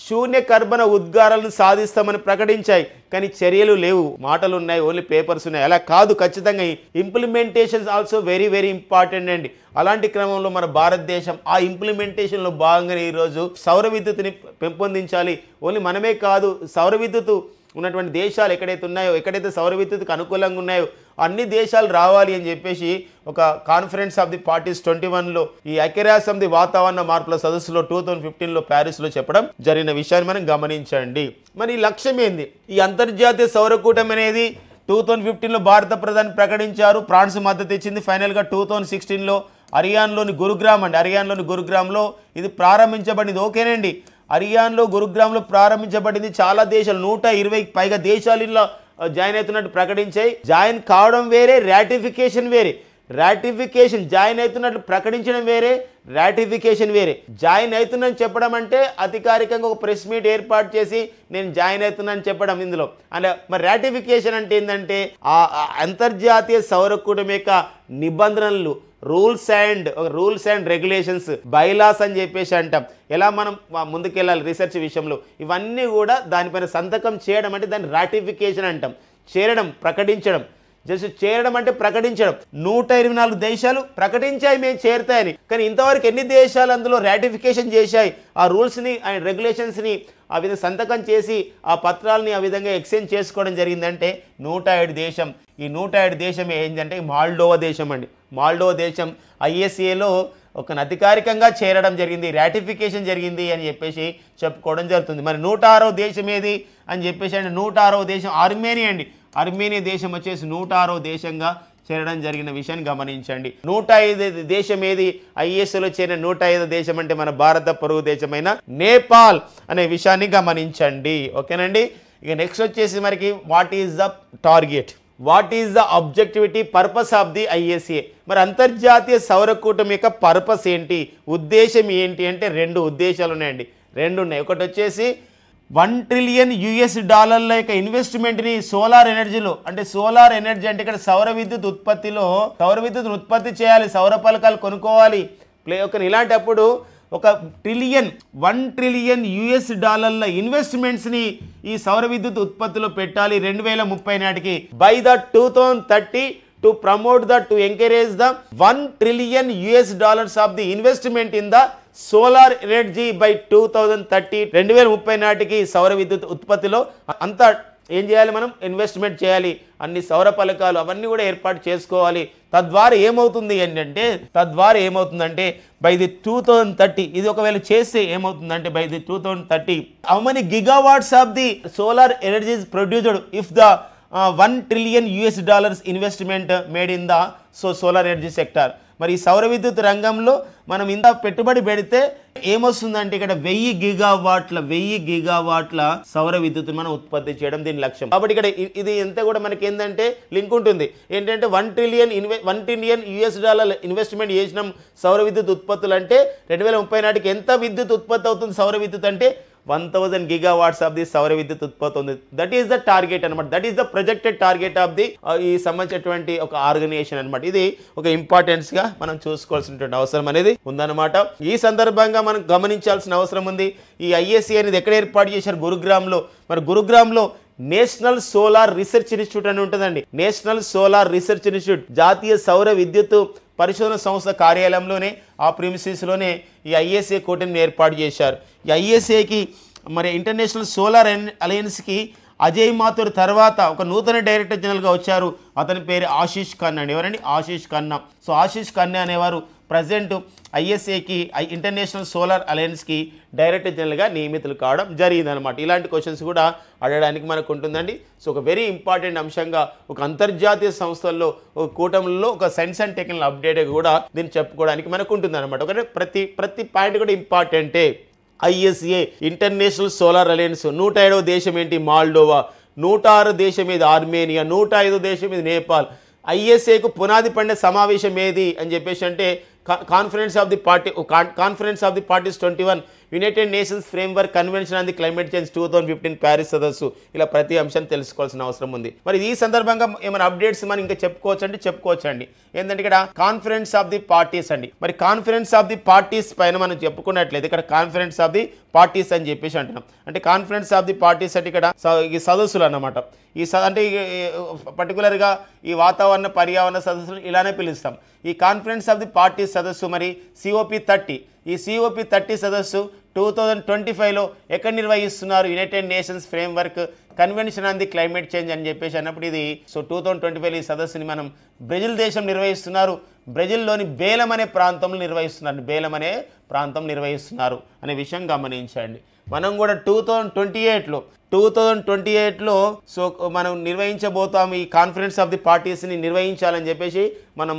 శూన్య కర్బన ఉద్గారాలను సాధిస్తామని ప్రకటించాయి. కానీ చర్యలు లేవు, మాటలు ఉన్నాయి, ఓన్లీ పేపర్స్ ఉన్నాయి. అలా కాదు, ఖచ్చితంగా implementations also very very important అండి. అలాంటి క్రమంలో మన భారతదేశం ఆ ఇంప్లిమెంటేషన్లో భాగంగానే ఈరోజు సౌర విద్యుత్తుని పెంపొందించాలి. ఓన్లీ మనమే కాదు, సౌర విద్యుత్తు ఉన్నటువంటి దేశాలు ఎక్కడైతే ఉన్నాయో, ఎక్కడైతే సౌర విద్యుత్తుకు అనుకూలంగా ఉన్నాయో అన్ని దేశాలు రావాలి అని చెప్పేసి ఒక కాన్ఫరెన్స్ ఆఫ్ ది పార్టీస్ 21లో ఈ ఐక్యరాజ్యసమితి వాతావరణ మార్పుల సదస్సులో 2015లో ప్యారిస్లో చెప్పడం జరిగిన విషయాన్ని మనం గమనించండి. మరి ఈ లక్ష్యం ఏంది? ఈ అంతర్జాతీయ సౌర కూటమి అనేది 2015లో భారత ప్రధాని ప్రకటించారు, ఫ్రాన్స్ మద్దతు ఇచ్చింది. ఫైనల్గా 2016లో హర్యానాలోని గురుగ్రామ్లో ఇది ప్రారంభించబడింది. ఓకేనండి, హర్యానాలో గురుగ్రామ్లో ప్రారంభించబడింది. చాలా దేశాలు 120కి పైగా దేశాలు ఇలా జాయిన్ అవుతున్నట్టు ప్రకటించాయి. జాయిన్ కావడం వేరే, రాటిఫికేషన్ వేరే. రాటిఫికేషన్ జాయిన్ అవుతున్నట్లు ప్రకటించడం వేరే, రాటిఫికేషన్ వేరే. జాయిన్ అవుతున్నాను చెప్పడం అంటే అధికారికంగా ఒక ప్రెస్ మీట్ ఏర్పాటు చేసి నేను జాయిన్ అవుతున్నాను చెప్పడం ఇందులో. అంటే మరి రాటిఫికేషన్ అంటే ఏంటంటే ఆ అంతర్జాతీయ సౌర కూటమి యొక్క నిబంధనలు, రూల్స్ అండ్ రెగ్యులేషన్స్, బైలాస్ అని చెప్పేసి అంటాం. ఎలా మనం ముందుకెళ్ళాలి రీసెర్చ్ విషయంలో, ఇవన్నీ కూడా దానిపైన సంతకం చేయడం అంటే దాన్ని రాటిఫికేషన్ అంటాం. చేరడం, ప్రకటించడం. జస్ట్ చేరడం అంటే ప్రకటించడం. 124 దేశాలు ప్రకటించాయి మేము చేరుతాయని, కానీ ఇంతవరకు ఎన్ని దేశాలు అందులో రాటిఫికేషన్ చేశాయి, ఆ రూల్స్ని అండ్ రెగ్యులేషన్స్ని ఆ విధంగా సంతకం చేసి ఆ పత్రాలని ఆ విధంగా ఎక్స్చేంజ్ చేసుకోవడం జరిగిందంటే 107 దేశం. ఈ 107 దేశం ఏంటంటే మాల్డోవా దేశం అండి. మాల్డోవా దేశం ISAలో ఒక అధికారికంగా చేరడం జరిగింది, రాటిఫికేషన్ జరిగింది అని చెప్పేసి చెప్పుకోవడం జరుగుతుంది. మరి 106వ దేశం ఏది అని చెప్పేసి అంటే 106వ దేశం ఆర్మేనియా అండి. ఆర్మేనియా దేశం వచ్చేసి 106వ దేశంగా చేరడం జరిగిన విషయాన్ని గమనించండి. 105 దేశం ఏది? ISAలో చేరిన 105వ దేశం అంటే మన భారత పొరుగు దేశమైన నేపాల్ అనే విషయాన్ని గమనించండి. ఓకేనండి, ఇక నెక్స్ట్ వచ్చేసి మనకి what is the target, what is the objectivity, purpose of the ISA. మరి అంతర్జాతీయ సౌర కూటమి యొక్క పర్పస్ ఏంటి, ఉద్దేశం ఏంటి అంటే 2 ఉద్దేశాలు ఉన్నాయండి. 2 ఉన్నాయి. ఒకటి వచ్చేసి $1 ట్రిలియన్ యొక్క ఇన్వెస్ట్మెంట్ని సోలార్ ఎనర్జీలో, అంటే సోలార్ ఎనర్జీ అంటే ఇక్కడ సౌర విద్యుత్ ఉత్పత్తి చేయాలి, సౌర పలకాలు కొనుక్కోవాలి. ఇలాంటప్పుడు ఒక $1 ట్రిలియన్ ఇన్వెస్ట్మెంట్స్ని ఈ సౌర విద్యుత్ ఉత్పత్తిలో పెట్టాలి 2030 నాటికి. By the 2030 to promote to encourage the $1 trillion of the investment in the solar energy by 2030. 2030 నాటికి సౌర విద్యుత్ ఉత్పత్తిలో అంతా ఏం చేయాలి, మనం ఇన్వెస్ట్మెంట్ చేయాలి, అన్ని సౌర పలకాలు అవన్నీ కూడా ఏర్పాటు చేసుకోవాలి. తద్వారా ఏమవుతుందంటే బై ది 2030 ఇది ఒకవేళ చేస్తే ఏమవుతుందంటే by the 2030 how many gigawatts of the solar energy is produced if the $1 trillion investment made in the solar energy sector. మరి ఈ సౌర విద్యుత్ రంగంలో మనం ఇంత పెట్టుబడి పెడితే ఏమొస్తుందంటే ఇక్కడ 1000 గిగావాట్ల సౌర విద్యుత్ మనం ఉత్పత్తి చేయడం దీని లక్ష్యం. కాబట్టి ఇక్కడ ఇది ఎంత కూడా మనకి ఏంటంటే లింక్ ఉంటుంది. ఏంటంటే $1 ట్రిలియన్ ఇన్వెస్ట్మెంట్ చేసినాం సౌర విద్యుత్ ఉత్పత్తులు అంటే 2030 నాటికి ఎంత విద్యుత్ ఉత్పత్తి అవుతుంది సౌర విద్యుత్ అంటే 1000 gigawatts ఆఫ్ ది సౌర విద్యుత్ ఉత్పత్తి ఉంది. దట్ ఈస్ ద టార్గెట్ అనమాట. That is the projected target of the ఈ సంబంధించినటువంటి ఒక ఆర్గనైజేషన్ అనమాట. ఇది ఒక ఇంపార్టెన్స్ గా మనం చూసుకోవాల్సినటువంటి అవసరం అనేది ఉందన్నమాట. ఈ సందర్భంగా మనం గమనించాల్సిన అవసరం ఉంది. ఈ ISA అనేది ఎక్కడ ఏర్పాటు చేశారు? గురుగ్రామ్లో. మరి గురుగ్రామ్లో నేషనల్ సోలార్ రీసెర్చ్ ఇన్స్టిట్యూట్ అని ఉంటుందండి. నేషనల్ సోలార్ రీసెర్చ్ ఇన్స్టిట్యూట్, జాతీయ సౌర విద్యుత్ పరిశోధన సంస్థ కార్యాలయంలోనే, ఆ ప్రిమిసెస్లోనే ఈ ISA కూటమిని ఏర్పాటు చేశారు. ఈ ISAకి మరి ఇంటర్నేషనల్ సోలార్ అలయన్స్కి అజయ్ మాథుర్ తర్వాత ఒక నూతన డైరెక్టర్ జనరల్గా వచ్చారు. అతని పేరు ఆశీష్ ఖన్నా అండి. ఎవరండి? ఆశీష్ ఖన్నా. సో ఆశీష్ ఖన్నా అనేవారు ప్రజెంట్ ISAకి ఇంటర్నేషనల్ సోలార్ అలయన్స్కి డైరెక్టర్ జనరల్గా నియమితులు కావడం జరిగిందనమాట. ఇలాంటి క్వశ్చన్స్ కూడా అడగడానికి మనకు ఉంటుందండి. సో ఒక వెరీ ఇంపార్టెంట్ అంశంగా ఒక అంతర్జాతీయ సంస్థల్లో ఒక కూటమిలో ఒక సైన్స్ అండ్ టెక్నాలజీ అప్డేట్ కూడా దీన్ని చెప్పుకోవడానికి మనకు ఉంటుందన్నమాట. ఒకటే ప్రతి పాయింట్ కూడా ఇంపార్టెంటే. ISA ఇంటర్నేషనల్ సోలార్ అలయన్స్ 107వ దేశం ఏంటి? మాల్డోవా. 106 దేశం ఏది? ఆర్మేనియా. 105వ దేశం ఇది నేపాల్. ISAకు పునాది పడిన సమావేశం ఏది అని చెప్పేసి అంటే conference of the parties 21 United nations framework convention on the climate change 2015 Paris సదస్సు, ఇలా ప్రతి అంశాన్ని తెలుసుకోవాల్సిన అవసరం ఉంది. మరి ఈ సందర్భంగా ఏమైనా అప్డేట్స్ మనం ఇంకా చెప్పుకోవచ్చండి. ఏంటంటే ఇక్కడ కాన్ఫరెన్స్ ఆఫ్ ది పార్టీస్ అండి. మరి కాన్ఫరెన్స్ ఆఫ్ ది పార్టీస్ పైన మనం చెప్పుకున్నట్లయితే ఇక్కడ కాన్ఫరెన్స్ ఆఫ్ ది పార్టీస్ అని చెప్పేసి అంటున్నాం. అంటే కాన్ఫరెన్స్ ఆఫ్ ది పార్టీస్ అంటే ఇక్కడ ఈ సదస్సులు అన్నమాట. అంటే పర్టికులర్గా ఈ వాతావరణ పర్యావరణ సదస్సులు ఇలానే పిలుస్తాం. ఈ కాన్ఫరెన్స్ ఆఫ్ ది పార్టీస్ సదస్సు మరి COP30, ఈ COP30 సదస్సు 2025లో ఎక్కడ నిర్వహిస్తున్నారు? United nations framework convention on the climate change అని చెప్పేసి అన్నప్పుడు ఇది 2025 ఈ సదస్సుని మనం బ్రెజిల్ దేశం నిర్వహిస్తున్నారు. బ్రెజిల్లోని బేలం అనే ప్రాంతంలో నిర్వహిస్తున్నారు అనే విషయం గమనించండి. మనం కూడా 2028లో సో మనం నిర్వహించబోతాము ఈ కాన్ఫరెన్స్ ఆఫ్ ది పార్టీస్ని నిర్వహించాలని చెప్పేసి మనం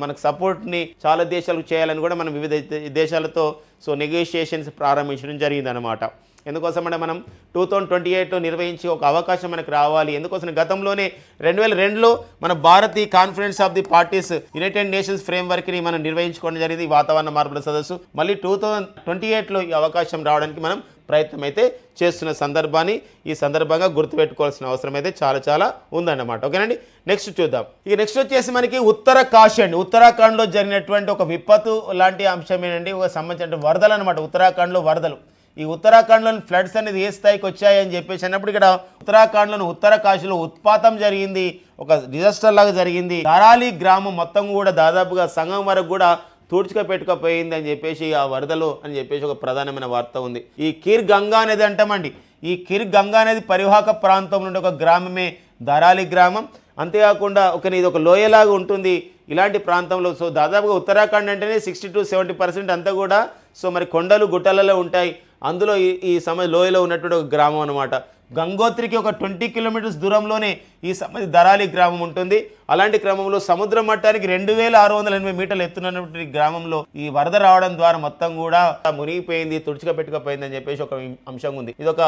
మనకు సపోర్ట్ని చాలా దేశాలకు చేయాలని కూడా మనం వివిధ దేశాలతో సో నెగోషియేషన్స్ ప్రారంభించడం జరిగిందనమాట. ఎందుకోసం అంటే మనం 2028లో నిర్వహించి ఒక అవకాశం మనకు రావాలి. ఎందుకోసం గతంలోనే 2002లో మన భారత్ ఈ conference of the parties United Nations ఫ్రేమ్వర్క్ని మనం నిర్వహించుకోవడం జరిగింది, వాతావరణ మార్పుల సదస్సు. మళ్ళీ 2028లో ఈ అవకాశం రావడానికి మనం ప్రయత్నం అయితే చేస్తున్న సందర్భాన్ని ఈ సందర్భంగా గుర్తుపెట్టుకోవాల్సిన అవసరం అయితే చాలా ఉందన్నమాట. ఓకేనండి, నెక్స్ట్ చూద్దాం. ఇక నెక్స్ట్ వచ్చేసి మనకి ఉత్తరాఖండ్ అండి. ఉత్తరాఖండ్లో జరిగినటువంటి ఒక విపత్తు లాంటి అంశం ఏంటంటే ఒక సంబంధించిన వరదలు అనమాట. ఉత్తరాఖండ్లో వరదలు, ఈ ఉత్తరాఖండ్లోని ఫ్లడ్స్ అనేది ఏ స్థాయికి వచ్చాయని చెప్పేసి అన్నప్పుడు ఇక్కడ ఉత్తరాఖండ్లోని ఉత్తరకాశీలో ఉత్పాతం జరిగింది, ఒక డిజాస్టర్ లాగా జరిగింది. ధారాలి గ్రామం మొత్తం కూడా దాదాపుగా సగం వరకు కూడా తుడుచుకుపెట్టుకుపోయింది అని చెప్పేసి ఆ వరదలు అని చెప్పేసి ఒక ప్రధానమైన వార్త ఉంది. ఈ కిర్ గంగా అనేది అంటామండి. ఈ కిర్ గంగా అనేది పరివాహక ప్రాంతం నుండి ఒక గ్రామమే ధారాలి గ్రామం. అంతేకాకుండా ఇది ఒక లోయలాగా ఉంటుంది ఇలాంటి ప్రాంతంలో. సో దాదాపుగా ఉత్తరాఖండ్ అంటేనే 60-70% అంతా కూడా సో మరి కొండలు గుట్టలలో ఉంటాయి. అందులో ఈ లోయలో ఉన్నటువంటి ఒక గ్రామం అనమాట. గంగోత్రికి ఒక 20 కిలోమీటర్స్ దూరంలోనే ఈ ధరాలి గ్రామం ఉంటుంది. అలాంటి క్రమంలో సముద్ర మట్టానికి 2680 మీటర్లు ఎత్తున్నటువంటి గ్రామంలో ఈ వరద రావడం ద్వారా మొత్తం కూడా మునిగిపోయింది, తుడుచుకుపెట్టుకుపోయింది అని చెప్పేసి ఒక అంశం ఉంది. ఇది ఒక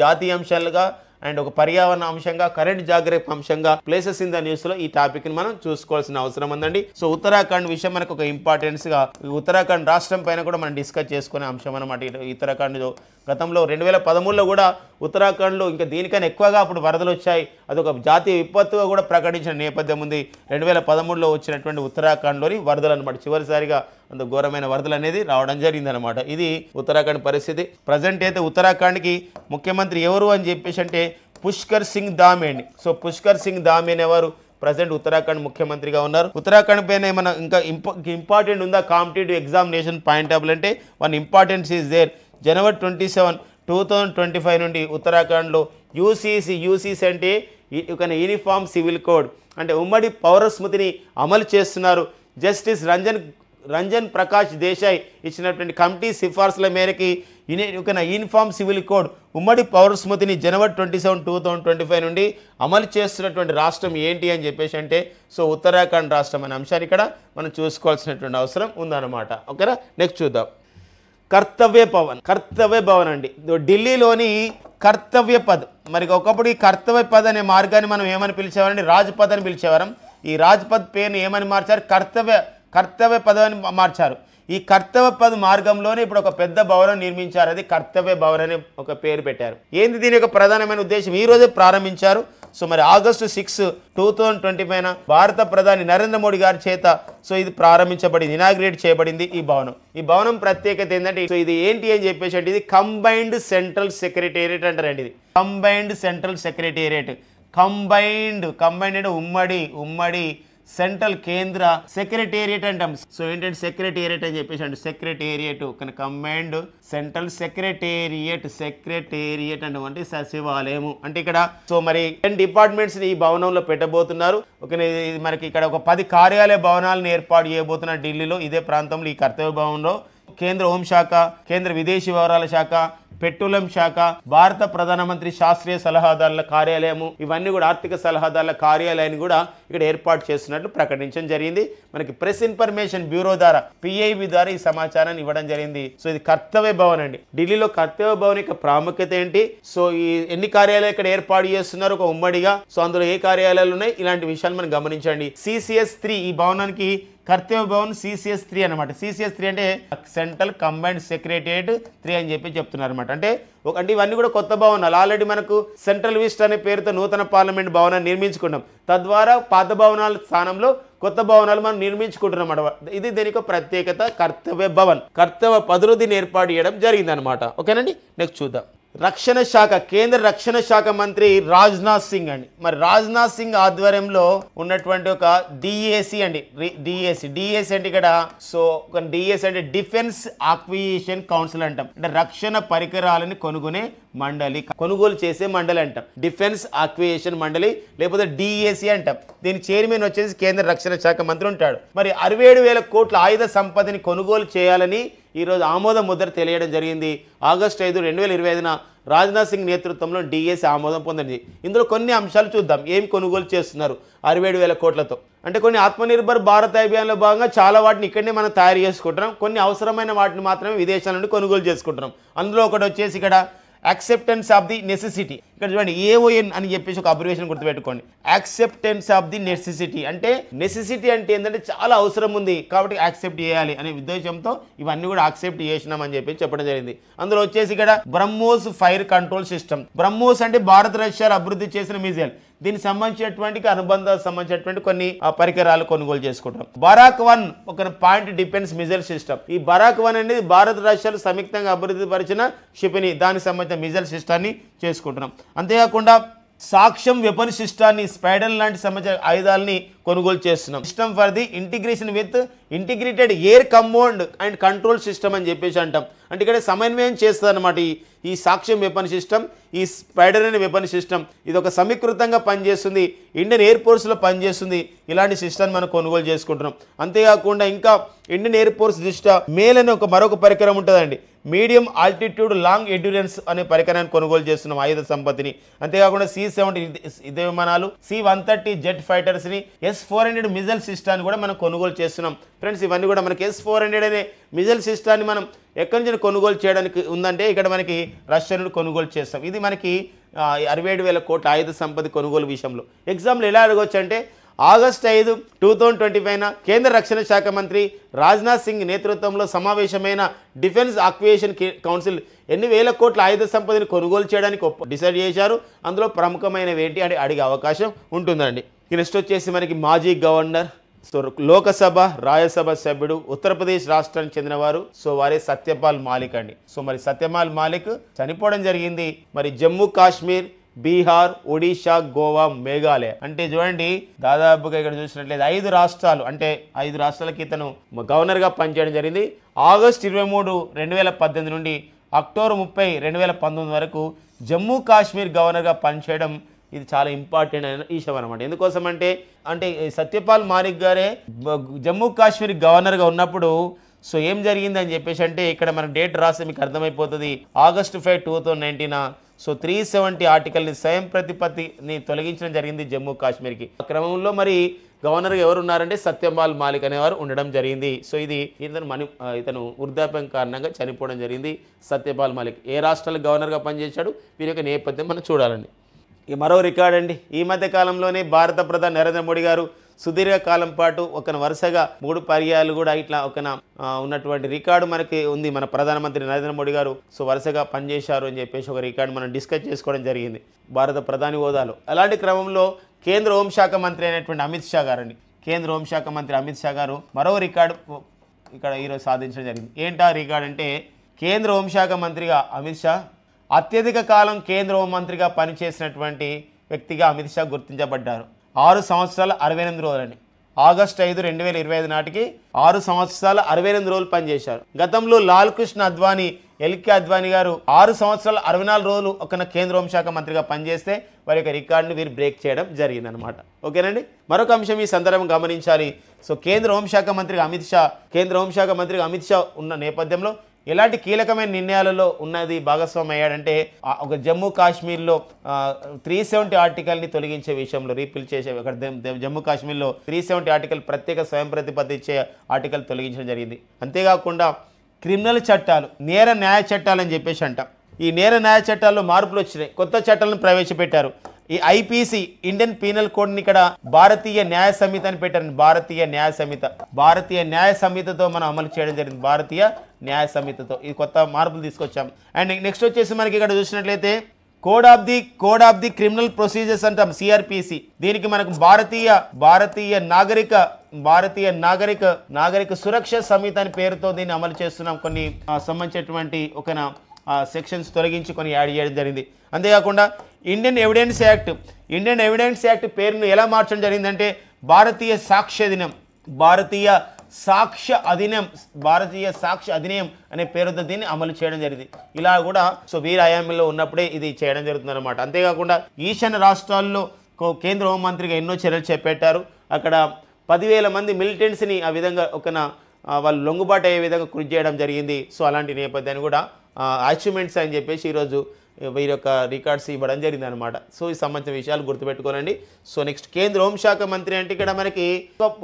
జాతీయ అంశాలుగా అండ్ ఒక పర్యావరణ అంశంగా, కరెంట్ జాగ్రత్త అంశంగా ప్లేసెస్ ఇన్ ద న్యూస్లో ఈ టాపిక్ని మనం చూసుకోవాల్సిన అవసరం ఉందండి. సో ఉత్తరాఖండ్ విషయం మనకు ఒక ఇంపార్టెన్స్గా ఉత్తరాఖండ్ రాష్ట్రం పైన కూడా మనం డిస్కస్ చేసుకునే అంశం అనమాట. ఉత్తరాఖండ్లో గతంలో 2013లో కూడా ఉత్తరాఖండ్లో ఇంకా దీనికన్నా ఎక్కువగా అప్పుడు వరదలు వచ్చాయి. అదొక జాతీయ విపత్తుగా కూడా ప్రకటించిన నేపథ్యం ఉంది. 2013లో వచ్చినటువంటి ఉత్తరాఖండ్లోని వరదలు అనమాట. చివరిసారిగా అంత ఘోరమైన వరదలు అనేది రావడం జరిగిందనమాట. ఇది ఉత్తరాఖండ్ పరిస్థితి. ప్రజెంట్ అయితే ఉత్తరాఖండ్కి ముఖ్యమంత్రి ఎవరు అని చెప్పేసి అంటే పుష్కర్ సింగ్ ధామే అండి. సో పుష్కర్ సింగ్ ధామే అనేవారు ప్రజెంట్ ఉత్తరాఖండ్ ముఖ్యమంత్రిగా ఉన్నారు. ఉత్తరాఖండ్ పైన ఏమైనా ఇంకా ఇంపార్టెంట్ ఉందా కాంపిటేటివ్ ఎగ్జామినేషన్ పాయింట్ ఆఫ్ అంటే one importance is there. January 27, 2025 నుండి ఉత్తరాఖండ్లో యూసీసీ అంటే యూనిఫామ్ సివిల్ కోడ్ అంటే ఉమ్మడి పౌర స్మృతిని అమలు చేస్తున్నారు. జస్టిస్ రంజన్ ప్రకాష్ దేశాయ్ ఇచ్చినటువంటి కమిటీ సిఫార్సుల మేరకి యూనిఫామ్ సివిల్ కోడ్ ఉమ్మడి పౌర స్మృతిని January 27, 2025 నుండి అమలు చేస్తున్నటువంటి రాష్ట్రం ఏంటి అని చెప్పేసి అంటే సో ఉత్తరాఖండ్ రాష్ట్రం అనే అంశాన్ని ఇక్కడ మనం చూసుకోవాల్సినటువంటి అవసరం ఉందన్నమాట. ఓకేనా, నెక్స్ట్ చూద్దాం. కర్తవ్య భవన్ అండి, ఢిల్లీలోని కర్తవ్య పద్. మరి ఒకప్పుడు ఈ కర్తవ్య పద్ అనే మార్గాన్ని మనం ఏమని పిలిచేవారండి? రాజ్పథ్ అని పిలిచేవారం. ఈ రాజ్పథ్ పేరుని ఏమని మార్చారు? కర్తవ్య పద్ అని మార్చారు. ఈ కర్తవ్య పద్ మార్గంలోనే ఇప్పుడు ఒక పెద్ద భవనం నిర్మించారు. అది కర్తవ్య భవన్ అని ఒక పేరు పెట్టారు. ఏంది దీని యొక్క ప్రధానమైన ఉద్దేశం? ఈ రోజే ప్రారంభించారు. సో మరి August 6, 2025 భారత ప్రధాని నరేంద్ర మోడీ గారి చేత సో ఇది ప్రారంభించబడింది, ఇనాగ్రేట్ చేయబడింది ఈ భవనం. ఈ భవనం ప్రత్యేకత ఏంటంటే సో ఇది ఏంటి అని చెప్పేసి అంటే ఇది కంబైన్డ్ సెంట్రల్ సెక్రటేరియట్ అంటారండి. ఇది కంబైన్డ్ సెంట్రల్ సెక్రటేరియట్. కంబైన్డ్ అంటే ఉమ్మడి సెంట్రల్ కేంద్ర సెక్రటేరియట్ అంటాం. సో ఏంటంటే సెక్రటేరియట్ అని చెప్పేసి అంటే సెక్రటేరియట్ కానీ కంబైన్డ్ సెంట్రల్ సెక్రటేరియట్ అంటే సచివాలయము అంటే ఇక్కడ సో మరి 10 డిపార్ట్మెంట్స్ ఈ భవనంలో పెట్టబోతున్నారు. మనకి ఇక్కడ ఒక 10 కార్యాలయ భవనాలను ఏర్పాటు చేయబోతున్నారు ఢిల్లీలో. ఇదే ప్రాంతంలో ఈ కర్తవ్య భవనంలో కేంద్ర హోంశాఖ, కేంద్ర విదేశీ వ్యవహారాల శాఖ, పెట్రోలియం శాఖ, భారత ప్రధానమంత్రి శాస్త్రీయ సలహాదారుల కార్యాలయము, ఇవన్నీ కూడా ఆర్థిక సలహాదారుల కార్యాలయాన్ని కూడా ఇక్కడ ఏర్పాటు చేస్తున్నట్లు ప్రకటించడం జరిగింది. మనకి ప్రెస్ ఇన్ఫర్మేషన్ బ్యూరో ద్వారా PIB ద్వారా ఈ సమాచారాన్ని ఇవ్వడం జరిగింది. సో ఇది కర్తవ్య భవన్ అండి. ఢిల్లీలో కర్తవ్య భవన్ యొక్క ప్రాముఖ్యత ఏంటి? సో ఈ ఎన్ని కార్యాలయాలు ఇక్కడ ఏర్పాటు చేస్తున్నారు ఒక ఉమ్మడిగా? సో అందులో ఏ కార్యాలయాలు ఉన్నాయి? ఇలాంటి విషయాలు మనం గమనించండి. CCS 3 ఈ భవనానికి కర్తవ్య భవన్ CCS3 అనమాట. CCS3 అంటే సెంట్రల్ కంబైన్డ్ సెక్రటేరియట్ 3 అని చెప్పి చెప్తున్నారు అనమాట. అంటే ఇవన్నీ కూడా కొత్త భవనాలు. ఆల్రెడీ మనకు సెంట్రల్ విస్ట్ అనే పేరుతో నూతన పార్లమెంట్ భవనాన్ని నిర్మించుకున్నాం. తద్వారా పాత భవనాల స్థానంలో కొత్త భవనాలు మనం నిర్మించుకుంటున్నాం అన్నమాట. ఇది దీనికి ప్రత్యేకత. కర్తవ్య భవన్ కర్తవ్య పదులు దీన్ని ఏర్పాటు చేయడం జరిగిందనమాట. ఓకేనండి. నెక్స్ట్ చూద్దాం. రక్షణ శాఖ, కేంద్ర రక్షణ శాఖ మంత్రి రాజ్నాథ్ సింగ్ అండి. మరి రాజ్నాథ్ సింగ్ ఆధ్వర్యంలో ఉన్నటువంటి ఒక DAC అండి. డిఎసి అంటే ఇక్కడ ఒక DAC అంటే డిఫెన్స్ అక్విజిషన్ కౌన్సిల్ అంటాం. అంటే రక్షణ పరికరాలను కొనుగోలు చేసే మండలి అంటాం. డిఫెన్స్ అక్విజిషన్ మండలి లేకపోతే DAC అంటాం. దీని చైర్మన్ వచ్చేసి కేంద్ర రక్షణ శాఖ మంత్రి ఉంటాడు. మరి 67,000 కోట్ల ఆయుధ సంపదని కొనుగోలు చేయాలని ఈరోజు ఆమోద ముద్ర తెలియడం జరిగింది. ఆగస్టు 5, 2025న రాజ్నాథ్ సింగ్ నేతృత్వంలో DAC ఆమోదం పొందింది. ఇందులో కొన్ని అంశాలు చూద్దాం. ఏం కొనుగోలు చేస్తున్నారు 67,000 కోట్లతో అంటే కొన్ని ఆత్మనిర్భర్ భారత్ అభియాన్లో భాగంగా చాలా వాటిని ఇక్కడనే మనం తయారు చేసుకుంటున్నాం. కొన్ని అవసరమైన వాటిని మాత్రమే విదేశాల నుండి కొనుగోలు చేసుకుంటున్నాం. అందులో ఒకటి వచ్చేసి ఇక్కడ యాక్సెప్టెన్స్ ఆఫ్ ది నెసెసిటీ. ఇక్కడ చూడండి AON అని చెప్పేసి ఒక అబ్రివేషన్ గుర్తుపెట్టుకోండి. యాక్సెప్టెన్స్ ఆఫ్ ది నెసెసిటీ అంటే నెసెసిటీ అంటే ఏంటంటే చాలా అవసరం ఉంది కాబట్టి యాక్సెప్ట్ చేయాలి అనే ఉద్దేశంతో ఇవన్నీ కూడా యాక్సెప్ట్ చేసినామని చెప్పి చెప్పడం జరిగింది. అందులో వచ్చేసి ఇక్కడ BrahMos fire control system. BrahMos అంటే భారత రష్యాలు అభివృద్ధి చేసిన మిజైల్. దీనికి సంబంధించినటువంటి అనుబంధాలకు సంబంధించినటువంటి కొన్ని పరికరాలు కొనుగోలు చేసుకుంటాం. బరాక్ 1 ఒక పాయింట్ డిఫెన్స్ మిజైల్ సిస్టమ్. ఈ బరాక్ 1 అనేది భారత రష్యాలు సంయుక్తంగా అభివృద్ధి పరిచిన క్షిపణి. దానికి సంబంధించిన మిజైల్ సిస్టాన్ని చేసుకుంటున్నాం. అంతేకాకుండా సాక్ష్యం వెపన్ సిస్టాన్ని, స్పైడర్ లాంటి సంబంధించిన ఆయుధాలని కొనుగోలు చేస్తున్నాం. System for the integration with integrated air command and control system అని చెప్పేసి అంటాం. అంటే ఇక్కడ సమన్వయం చేస్తుంది అనమాట. ఈ సాక్ష్యం వెపన్ సిస్టమ్, ఈ స్పైడర్ అనే వెపన్ సిస్టమ్ ఇది ఒక సమీకృతంగా పనిచేస్తుంది. ఇండియన్ ఎయిర్ ఫోర్స్లో పనిచేస్తుంది. ఇలాంటి సిస్టమ్ మనం కొనుగోలు చేసుకుంటున్నాం. అంతేకాకుండా ఇంకా ఇండియన్ ఎయిర్ ఫోర్స్ దృష్ట్యా మేల్ అనే మరొక పరికరం ఉంటుందండి. మీడియం ఆల్టిట్యూడ్ లాంగ్ ఎండ్యూరెన్స్ అనే పరికరాన్ని కొనుగోలు చేస్తున్నాం ఆయుధ సంపత్తిని. అంతేకాకుండా C-70 యుద్ధ విమానాలు, C-130 జెట్ ఫైటర్స్ని, S-400 మిజైల్ సిస్టాన్ని కూడా మనం కొనుగోలు చేస్తున్నాం. ఫ్రెండ్స్ ఇవన్నీ కూడా మనకి S-400 అనే మిజైల్ సిస్టాన్ని మనం ఎక్కడి నుంచి కొనుగోలు చేయడానికి ఉందంటే ఇక్కడ మనకి రష్యా నుండి కొనుగోలు చేస్తాం. ఇది మనకి 67,000 కోట్ల ఆయుధ సంపత్తి కొనుగోలు విషయంలో. ఎగ్జాంపుల్ ఎలా అడగవచ్చు అంటే ఆగస్టు 5, 2025న కేంద్ర రక్షణ శాఖ మంత్రి రాజ్నాథ్ సింగ్ నేతృత్వంలో సమావేశమైన డిఫెన్స్ అక్విజిషన్ కౌన్సిల్ ఎన్ని వేల కోట్ల ఆయుధ సంపదని కొనుగోలు చేయడానికి డిసైడ్ చేశారు. అందులో ప్రముఖమైనవి ఏంటి అని అడిగే అవకాశం ఉంటుందండి. నెక్స్ట్ వచ్చేసి మనకి మాజీ గవర్నర్, లోకసభ రాజ్యసభ సభ్యుడు, ఉత్తరప్రదేశ్ రాష్ట్రానికి చెందినవారు. వారే సత్యపాల్ మాలిక్ అండి. మరి సత్యపాల్ మాలిక్ చనిపోవడం జరిగింది. మరి జమ్మూ కాశ్మీర్, బీహార్, ఒడిషా, గోవా, మేఘాలయ అంటే చూడండి దాదాపుగా ఇక్కడ చూసినట్లయితే 5 రాష్ట్రాలు అంటే 5 రాష్ట్రాలకి ఇతను గవర్నర్గా పనిచేయడం జరిగింది. ఆగస్టు 23, 2018 నుండి అక్టోబర్ 30, 2019 వరకు జమ్మూ కాశ్మీర్ గవర్నర్గా పనిచేయడం ఇది చాలా ఇంపార్టెంట్ అయిన విషయం అనమాట. ఎందుకోసం అంటే సత్యపాల్ మాలిక్ గారే జమ్మూ కాశ్మీర్ గవర్నర్గా ఉన్నప్పుడు ఏం జరిగిందని చెప్పేసి అంటే ఇక్కడ మన డేట్ రాస్తే మీకు అర్థమైపోతుంది. ఆగస్టు 5, 2019 370 ఆర్టికల్ని స్వయం ప్రతిపత్తిని తొలగించడం జరిగింది జమ్మూ కాశ్మీర్కి. ఆ క్రమంలో మరి గవర్నర్గా ఎవరు ఉన్నారంటే సత్యపాల్ మాలిక్ అనేవారు ఉండడం జరిగింది. ఇతను వృద్ధాప్యం కారణంగా చనిపోవడం జరిగింది. సత్యపాల్ మాలిక్ ఏ రాష్ట్రాలకు గవర్నర్గా పనిచేశాడు వీరి యొక్క నేపథ్యం మనం చూడాలండి. మరో రికార్డ్ అండి. ఈ మధ్య కాలంలోనే భారత ప్రధాని నరేంద్ర మోడీ గారు సుదీర్ఘకాలం పాటు వరుసగా 3 పర్యాలు కూడా ఇట్లా ఉన్నటువంటి రికార్డు మనకి ఉంది. మన ప్రధానమంత్రి నరేంద్ర మోడీ గారు వరుసగా పనిచేశారు అని చెప్పేసి ఒక రికార్డు మనం డిస్కస్ చేసుకోవడం జరిగింది భారత ప్రధాని హోదాలో. అలాంటి క్రమంలో కేంద్ర హోంశాఖ మంత్రి అయినటువంటి అమిత్ షా గారు అండి. కేంద్ర హోంశాఖ మంత్రి అమిత్ షా గారు మరో రికార్డు ఇక్కడ ఈరోజు సాధించడం జరిగింది. ఏంటా రికార్డు అంటే కేంద్ర హోంశాఖ మంత్రిగా అమిత్ షా అత్యధిక కాలం కేంద్ర హోంమంత్రిగా పనిచేసినటువంటి వ్యక్తిగా అమిత్ షా గుర్తించబడ్డారు. 6 సంవత్సరాల 68 రోజులని. ఆగస్టు 5, 2025 నాటికి 6 సంవత్సరాల 68 రోజులు పనిచేశారు. గతంలో లాల్ కృష్ణ అద్వానీ, ఎల్కే అద్వానీ గారు 6 సంవత్సరాల 64 రోజులు ఒక కేంద్ర హోంశాఖ మంత్రిగా పనిచేస్తే వారి యొక్క రికార్డును వీరు బ్రేక్ చేయడం జరిగిందనమాట. ఓకేనండి. మరొక అంశం ఈ సందర్భం గమనించాలి. కేంద్ర హోంశాఖ మంత్రిగా అమిత్ షా ఉన్న నేపథ్యంలో ఎలాంటి కీలకమైన నిర్ణయాలలో ఉన్నది భాగస్వామి అయ్యాడంటే ఒక జమ్మూ కాశ్మీర్లో 370 ఆర్టికల్ని తొలగించే విషయంలో రీపిల్ చేసే జమ్మూ కాశ్మీర్లో 370 ఆర్టికల్ ప్రత్యేక స్వయం ప్రతిపత్తి ఇచ్చే ఆర్టికల్ తొలగించడం జరిగింది. అంతేకాకుండా క్రిమినల్ చట్టాలు, నేర న్యాయ చట్టాలు అని చెప్పేసి అంటాం. ఈ నేర న్యాయ చట్టాల్లో మార్పులు వచ్చినాయి. కొత్త చట్టాలను ప్రవేశపెట్టారు. ఈ ఐపీసీ ఇండియన్ పీనల్ కోడ్ని ఇక్కడ భారతీయ న్యాయ సమితి అని పెట్టారు. భారతీయ న్యాయ సమితితో మనం అమలు చేయడం జరిగింది. భారతీయ న్యాయ సమితితో ఈ కొత్త మార్పులు తీసుకొచ్చాం. అండ్ నెక్స్ట్ వచ్చేసి మనకి ఇక్కడ చూసినట్లయితే code of the criminal procedures అంటాం, సిఆర్పిసి. దీనికి మనకు భారతీయ నాగరిక సురక్ష సమితి అని పేరుతో దీన్ని అమలు చేస్తున్నాం. కొన్ని సంబంధించినటువంటి ఒక సెక్షన్స్ తొలగించి కొన్ని యాడ్ చేయడం జరిగింది. అంతేకాకుండా ఇండియన్ ఎవిడెన్స్ యాక్ట్ పేరును ఎలా మార్చడం జరిగిందంటే భారతీయ సాక్ష్య అధినియం అనే పేరుతో దీన్ని అమలు చేయడం జరిగింది. ఇలా కూడా సో వీర హయాంలో ఉన్నప్పుడే ఇది చేయడం జరుగుతుంది అనమాట. అంతేకాకుండా ఈశాన్య రాష్ట్రాల్లో కేంద్ర హోంమంత్రిగా ఎన్నో చర్యలు చేపట్టారు. అక్కడ 10,000 మంది మిలిటెంట్స్ని ఆ విధంగా వాళ్ళు లొంగుబాటు అయ్యే విధంగా కృషి చేయడం జరిగింది. సో అలాంటి నేపథ్యాన్ని కూడా అచీవ్మెంట్స్ అని చెప్పేసి ఈరోజు వీరి యొక్క రికార్డ్స్ ఇవ్వడం జరిగింది అనమాట. సో ఈ సంబంధించిన విషయాలు గుర్తుపెట్టుకోనండి. సో నెక్స్ట్ కేంద్ర హోంశాఖ మంత్రి అంటే ఇక్కడ మనకి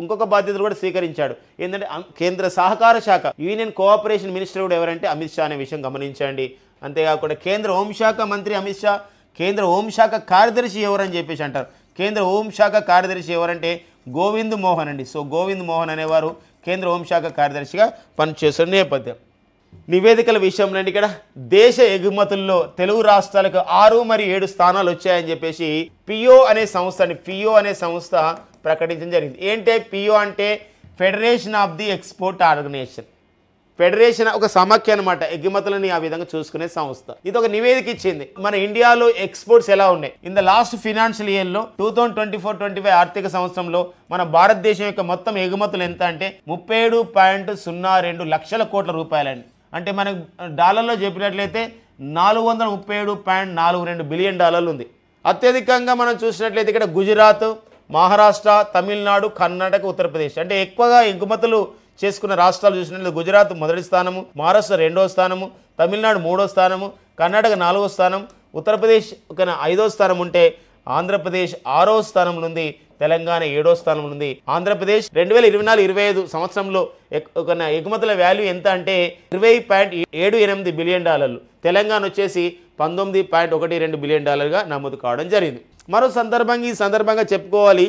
ఇంకొక బాధ్యతలు కూడా స్వీకరించాడు. ఏంటంటే కేంద్ర సహకార శాఖ యూనియన్ కోఆపరేషన్ మినిస్టర్ కూడా ఎవరంటే అమిత్ షా అనే విషయం గమనించండి. అంతేకాకుండా కేంద్ర హోంశాఖ మంత్రి అమిత్ షా, కేంద్ర హోంశాఖ కార్యదర్శి ఎవరని చెప్పేసి అంటారు. కేంద్ర హోంశాఖ కార్యదర్శి ఎవరంటే గోవింద్ మోహన్ అండి. సో గోవింద్ మోహన్ అనేవారు కేంద్ర హోంశాఖ కార్యదర్శిగా పనిచేస్తున్న నేపథ్యం. నివేదికల విషయంలో ఇక్కడ దేశ ఎగుమతుల్లో తెలుగు రాష్ట్రాలకు 6 మరియు 7 స్థానాలు వచ్చాయని చెప్పేసి పిఓ అనే సంస్థ ప్రకటించడం జరిగింది. ఏంటే పిఓ అంటే federation of the export organisation. Federation ఒక సమాఖ్య అనమాట, ఎగుమతులని ఆ విధంగా చూసుకునే సంస్థ. ఇది ఒక నివేదిక ఇచ్చింది. మన ఇండియాలో ఎక్స్పోర్ట్స్ ఎలా ఉన్నాయి ఇన్ ద లాస్ట్ ఫినాన్షియల్ ఇయర్లో 2024-25 ఆర్థిక సంవత్సరంలో మన భారతదేశం యొక్క మొత్తం ఎగుమతులు ఎంత అంటే 37.02 లక్షల కోట్ల రూపాయలండి. అంటే మనకు డాలర్లో చెప్పినట్లయితే $437.42 బిలియన్ ఉంది. అత్యధికంగా మనం చూసినట్లయితే ఇక్కడ గుజరాత్, మహారాష్ట్ర, తమిళనాడు, కర్ణాటక, ఉత్తరప్రదేశ్ అంటే ఎక్కువగా ఎగుమతులు చేసుకున్న రాష్ట్రాలు చూసినట్లయితే గుజరాత్ మొదటి స్థానము, మహారాష్ట్ర 2వ స్థానము, తమిళనాడు 3వ స్థానము, కర్ణాటక 4వ స్థానం, ఉత్తరప్రదేశ్ ఒక 5వ స్థానం ఉంటే ఆంధ్రప్రదేశ్ 6వ స్థానంలో ఉంది, తెలంగాణ 7వ స్థానంలో ఉంది. ఆంధ్రప్రదేశ్ 2024-25 సంవత్సరంలో ఎగుమతుల వాల్యూ ఎంత అంటే $20.78 బిలియన్, తెలంగాణ వచ్చేసి $19.12 బిలియన్ నమోదు కావడం జరిగింది. ఈ సందర్భంగా చెప్పుకోవాలి,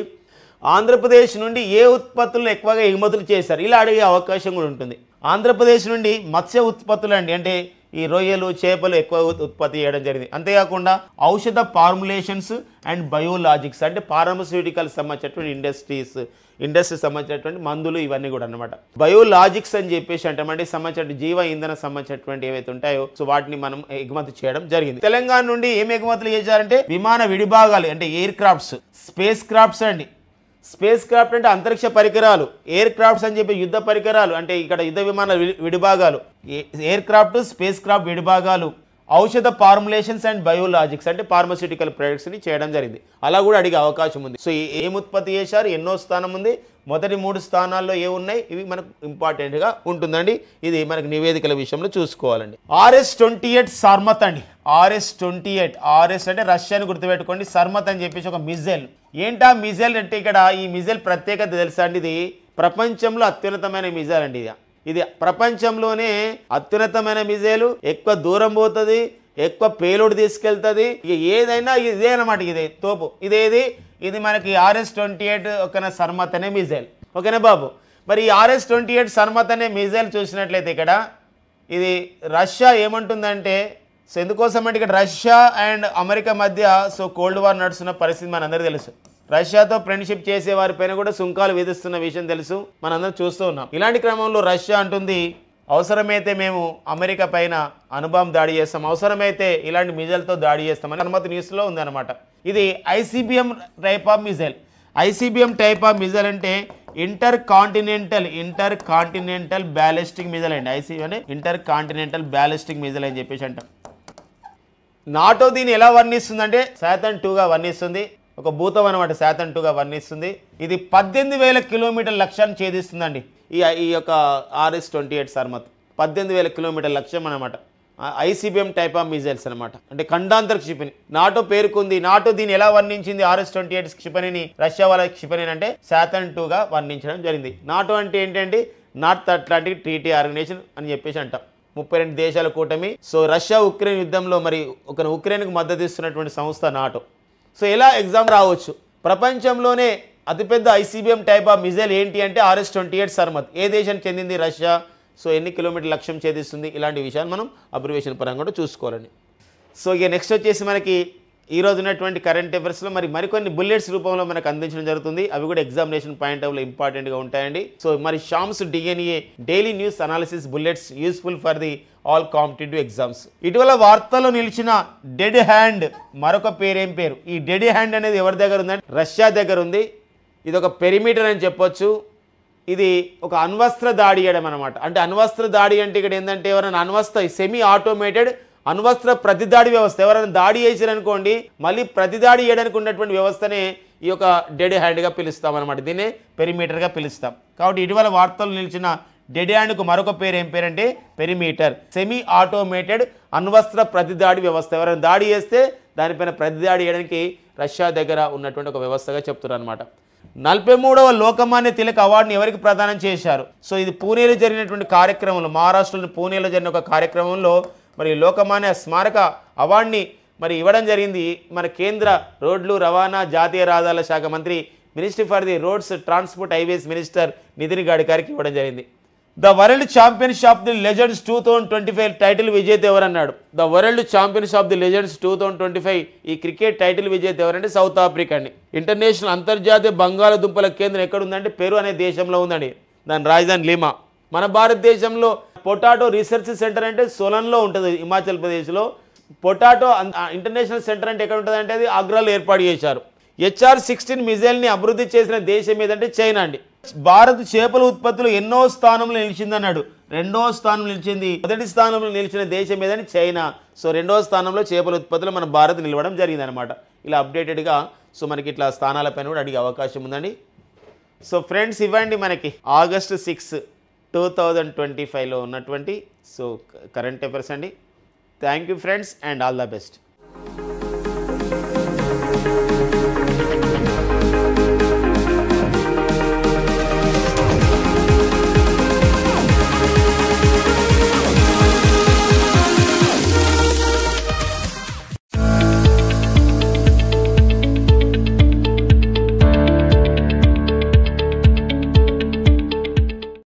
ఆంధ్రప్రదేశ్ నుండి ఏ ఉత్పత్తులను ఎక్కువగా ఎగుమతులు చేశారు ఇలా అడిగే అవకాశం కూడా ఉంటుంది. ఆంధ్రప్రదేశ్ నుండి మత్స్య ఉత్పత్తులు అంటే ఈ రొయ్యలు, చేపలు ఎక్కువ ఉత్పత్తి చేయడం జరిగింది. అంతేకాకుండా ఔషధ ఫార్ములేషన్స్ అండ్ బయోలాజిక్స్ అంటే ఫార్మస్యూటికల్స్ సంబంధించినటువంటి ఇండస్ట్రీ సంబంధించినటువంటి మందులు ఇవన్నీ కూడా అనమాట. బయోలాజిక్స్ అని చెప్పేసి అంటే సంబంధించిన జీవ ఇంధన సంబంధించినటువంటి ఏవైతే ఉంటాయో సో వాటిని మనం ఎగుమతి చేయడం జరిగింది. తెలంగాణ నుండి ఏం ఎగుమతులు చేశారంటే విమాన విడిభాగాలు అంటే ఎయిర్ క్రాఫ్ట్స్, స్పేస్ క్రాఫ్ట్స్ అండి. స్పేస్ క్రాఫ్ట్ అంటే అంతరిక్ష పరికరాలు, ఎయిర్ క్రాఫ్ట్స్ అని చెప్పి యుద్ధ పరికరాలు అంటే ఇక్కడ యుద్ధ విమాన విడిభాగాలు, ఎయిర్ క్రాఫ్ట్, స్పేస్ క్రాఫ్ట్ విడిభాగాలు, ఔషధ ఫార్ములేషన్స్ అండ్ బయోలాజిక్స్ అంటే ఫార్మస్యూటికల్ ప్రొడక్ట్స్ని చేయడం జరిగింది. అలా కూడా అడిగే అవకాశం ఉంది. సో ఏం ఉత్పత్తి చేశారు, ఎన్నో స్థానం ఉంది, మొదటి 3 స్థానాల్లో ఏ ఉన్నాయి ఇవి మనకు ఇంపార్టెంట్గా ఉంటుందండి. ఇది మనకు నివేదికల విషయంలో చూసుకోవాలండి. RS-28 సర్మత్ అండి. RS-28 అంటే రష్యాని గుర్తుపెట్టుకోండి. సర్మత్ అని చెప్పేసి ఒక మిజైల్. ఏంటా మిజైల్ అంటే ఇక్కడ ఈ మిజైల్ ప్రత్యేకత తెలుసా అండి, ఇది ప్రపంచంలో అత్యున్నతమైన మిజైల్ అండి. ఇది ప్రపంచంలోనే అత్యున్నతమైన మిజైలు, ఎక్కువ దూరం పోతుంది, ఎక్కువ పేలోడ్ తీసుకెళ్తుంది. ఇక ఏదైనా ఇదే అనమాట, ఇదే తోపు. ఇది మనకి RS-28 ఒక సర్మత్ అనే మిజైల్. ఓకేనా బాబు. మరి ఈ RS-28 సర్మత్ అనే మిజైల్ చూసినట్లయితే ఇక్కడ ఇది రష్యా ఏమంటుందంటే సో ఎందుకోసం అంటే ఇక్కడ రష్యా అండ్ అమెరికా మధ్య సో కోల్డ్ వార్ నడుస్తున్న పరిస్థితి మనందరికీ తెలుసు. రష్యాతో ఫ్రెండ్షిప్ చేసే వారిపైన కూడా సుంకాలు విధిస్తున్న విషయం తెలుసు, మనందరం చూస్తూ ఉన్నాం. ఇలాంటి క్రమంలో రష్యా అంటుంది అవసరమైతే మేము అమెరికా పైన అణుబాంబు దాడి చేస్తాం, అవసరమైతే ఇలాంటి మిజైల్తో దాడి చేస్తామని అనుమతి న్యూస్లో ఉందన్నమాట. ఇది ICBM type of missile. ICBM type of missile అంటే ఇంటర్ కాంటినెంటల్ బ్యాలిస్టిక్ మిజైల్ అండి. ICBM అంటే ఇంటర్ కాంటినెంటల్ బ్యాలిస్టిక్ మిజైల్ అని చెప్పేసి అంటాం. నాటో దీన్ని ఎలా వర్ణిస్తుందంటే Saturn 2గా వర్ణిస్తుంది. ఒక భూతం అనమాట, Saturn 2గా వర్ణిస్తుంది. ఇది 18,000 కిలోమీటర్ల లక్ష్యాన్ని ఛేదిస్తుందండి. ఈ యొక్క RS-28 సర్మత్ 18,000 కిలోమీటర్ల లక్ష్యం అనమాట. ICBM టైప్ ఆఫ్ మిజైల్స్ అనమాట. అంటే ఖండాంతర క్షిపణి నాటో పేర్కొంది. నాటో దీన్ని ఎలా వర్ణించింది RS-28 క్షిపణిని, రష్యా వాళ్ళ క్షిపణిని అంటే Saturn 2గా వర్ణించడం జరిగింది. నాటో అంటే ఏంటంటే నార్త్ అట్లాంటిక్ ట్రీటీ ఆర్గనైజేషన్ అని చెప్పేసి అంటాం. 32 దేశాల కూటమి. సో రష్యా ఉక్రెయిన్ యుద్ధంలో మరి ఒక ఉక్రెయిన్కు మద్దతు ఇస్తున్నటువంటి సంస్థ నాటో. సో ఎలా ఎగ్జామ్ రావచ్చు? ప్రపంచంలోనే అతిపెద్ద ఐసీబీఎం టైప్ ఆఫ్ మిజైల్ ఏంటి అంటే RS-28 సర్మత్. ఏ దేశానికి చెందింది? రష్యా. సో ఎన్ని కిలోమీటర్ లక్ష్యం ఛేదిస్తుంది? ఇలాంటి విషయాలు మనం అబ్రివేషన్ పరంగా కూడా చూసుకోవాలండి. సో ఇక నెక్స్ట్ వచ్చేసి మనకి ఈరోజు ఉన్నటువంటి కరెంట్ అఫైర్స్లో మరికొన్ని బుల్లెట్స్ రూపంలో మనకు అందించడం జరుగుతుంది. అవి కూడా ఎగ్జామినేషన్ పాయింట్ ఆఫ్ లో ఇంపార్టెంట్గా ఉంటాయండి. సో మరి Sham's DNA daily news analysis bullets useful for the all competitive exams. ఇటీవల వార్తల్లో నిలిచిన డెడ్ హ్యాండ్ మరొక పేరేం పేరు? ఈ డెడ్ హ్యాండ్ అనేది ఎవరి దగ్గర ఉందంటే రష్యా దగ్గర ఉంది. ఇది ఒక పెరిమీటర్ అని చెప్పొచ్చు. ఇది ఒక అణ్వస్త్ర దాడి చేయడం అనమాట. అంటే అణ్వస్త్ర దాడి అంటే ఇక్కడ ఏంటంటే ఎవరైనా సెమీ ఆటోమేటెడ్ అణ్వస్త్ర ప్రతిదాడి వ్యవస్థ ఎవరైనా దాడి చేశారనుకోండి మళ్ళీ ప్రతిదాడి చేయడానికి ఉన్నటువంటి వ్యవస్థనే ఈ యొక్క డెడ్ హ్యాండ్గా పిలుస్తాం అనమాట. దీన్నే పెరిమీటర్గా పిలుస్తాం. కాబట్టి ఇటీవల వార్తలు నిలిచిన డెడ్ హ్యాండ్కు మరొక పేరు ఏం పేరంటే పెరిమీటర్. సెమీ ఆటోమేటెడ్ అణ్వస్త్ర ప్రతిదాడి వ్యవస్థ. ఎవరైనా దాడి చేస్తే దానిపైన ప్రతిదాడి చేయడానికి రష్యా దగ్గర ఉన్నటువంటి ఒక వ్యవస్థగా చెప్తున్నారు అనమాట. 43వ లోకమాన్య తిలక్ అవార్డుని ఎవరికి ప్రదానం చేశారు? సో ఇది పూణేలో జరిగినటువంటి కార్యక్రమంలో, మహారాష్ట్రలోని పూణేలో జరిగిన ఒక కార్యక్రమంలో మరి లోకమాన్య స్మారక అవార్డుని మరి ఇవ్వడం జరిగింది. మన కేంద్ర రోడ్లు రవాణా జాతీయ రహదారుల శాఖ మంత్రి, ministry for the roads transport highways minister Nitin గడ్కరీకి ఇవ్వడం జరిగింది. The world championship of the legends 2025 title విజేత ఎవరన్నాడు? The world championship of the legends 2025 ఈ క్రికెట్ టైటిల్ విజేత ఎవరంటే సౌత్ ఆఫ్రికా అండి. ఇంటర్నేషనల్ అంతర్జాతీయ బంగాళదుంపల కేంద్రం ఎక్కడ ఉందంటే పెరు అనే దేశంలో ఉందండి. దాని రాజధాని లిమా. మన భారతదేశంలో పొటాటో రీసెర్చ్ సెంటర్ అంటే సోలన్లో ఉంటుంది, హిమాచల్ ప్రదేశ్లో. పొటాటో ఇంటర్నేషనల్ సెంటర్ అంటే ఎక్కడ ఉంటుంది అంటే అది ఆగ్రాలో ఏర్పాటు చేశారు. HR-16 మిజైల్ని అభివృద్ధి చేసిన దేశం ఏదంటే చైనా అండి. భారత్ చేపల ఉత్పత్తులు ఎన్నో స్థానంలో నిలిచిందన్నాడు? 2వ స్థానంలో నిలిచింది. మొదటి స్థానంలో నిలిచిన దేశం ఏదంటే చైనా. సో 2వ స్థానంలో చేపల ఉత్పత్తులు మన భారత్ నిలవడం జరిగిందనమాట. ఇలా అప్డేటెడ్గా సో మనకి ఇట్లా స్థానాలపైన కూడా అడిగే అవకాశం ఉందండి. సో ఫ్రెండ్స్ ఇవ్వండి మనకి August 6, 2025లో ఉన్నటువంటి సో కరెంట్ అఫైర్స్ అండి. Thank you friends and all the best.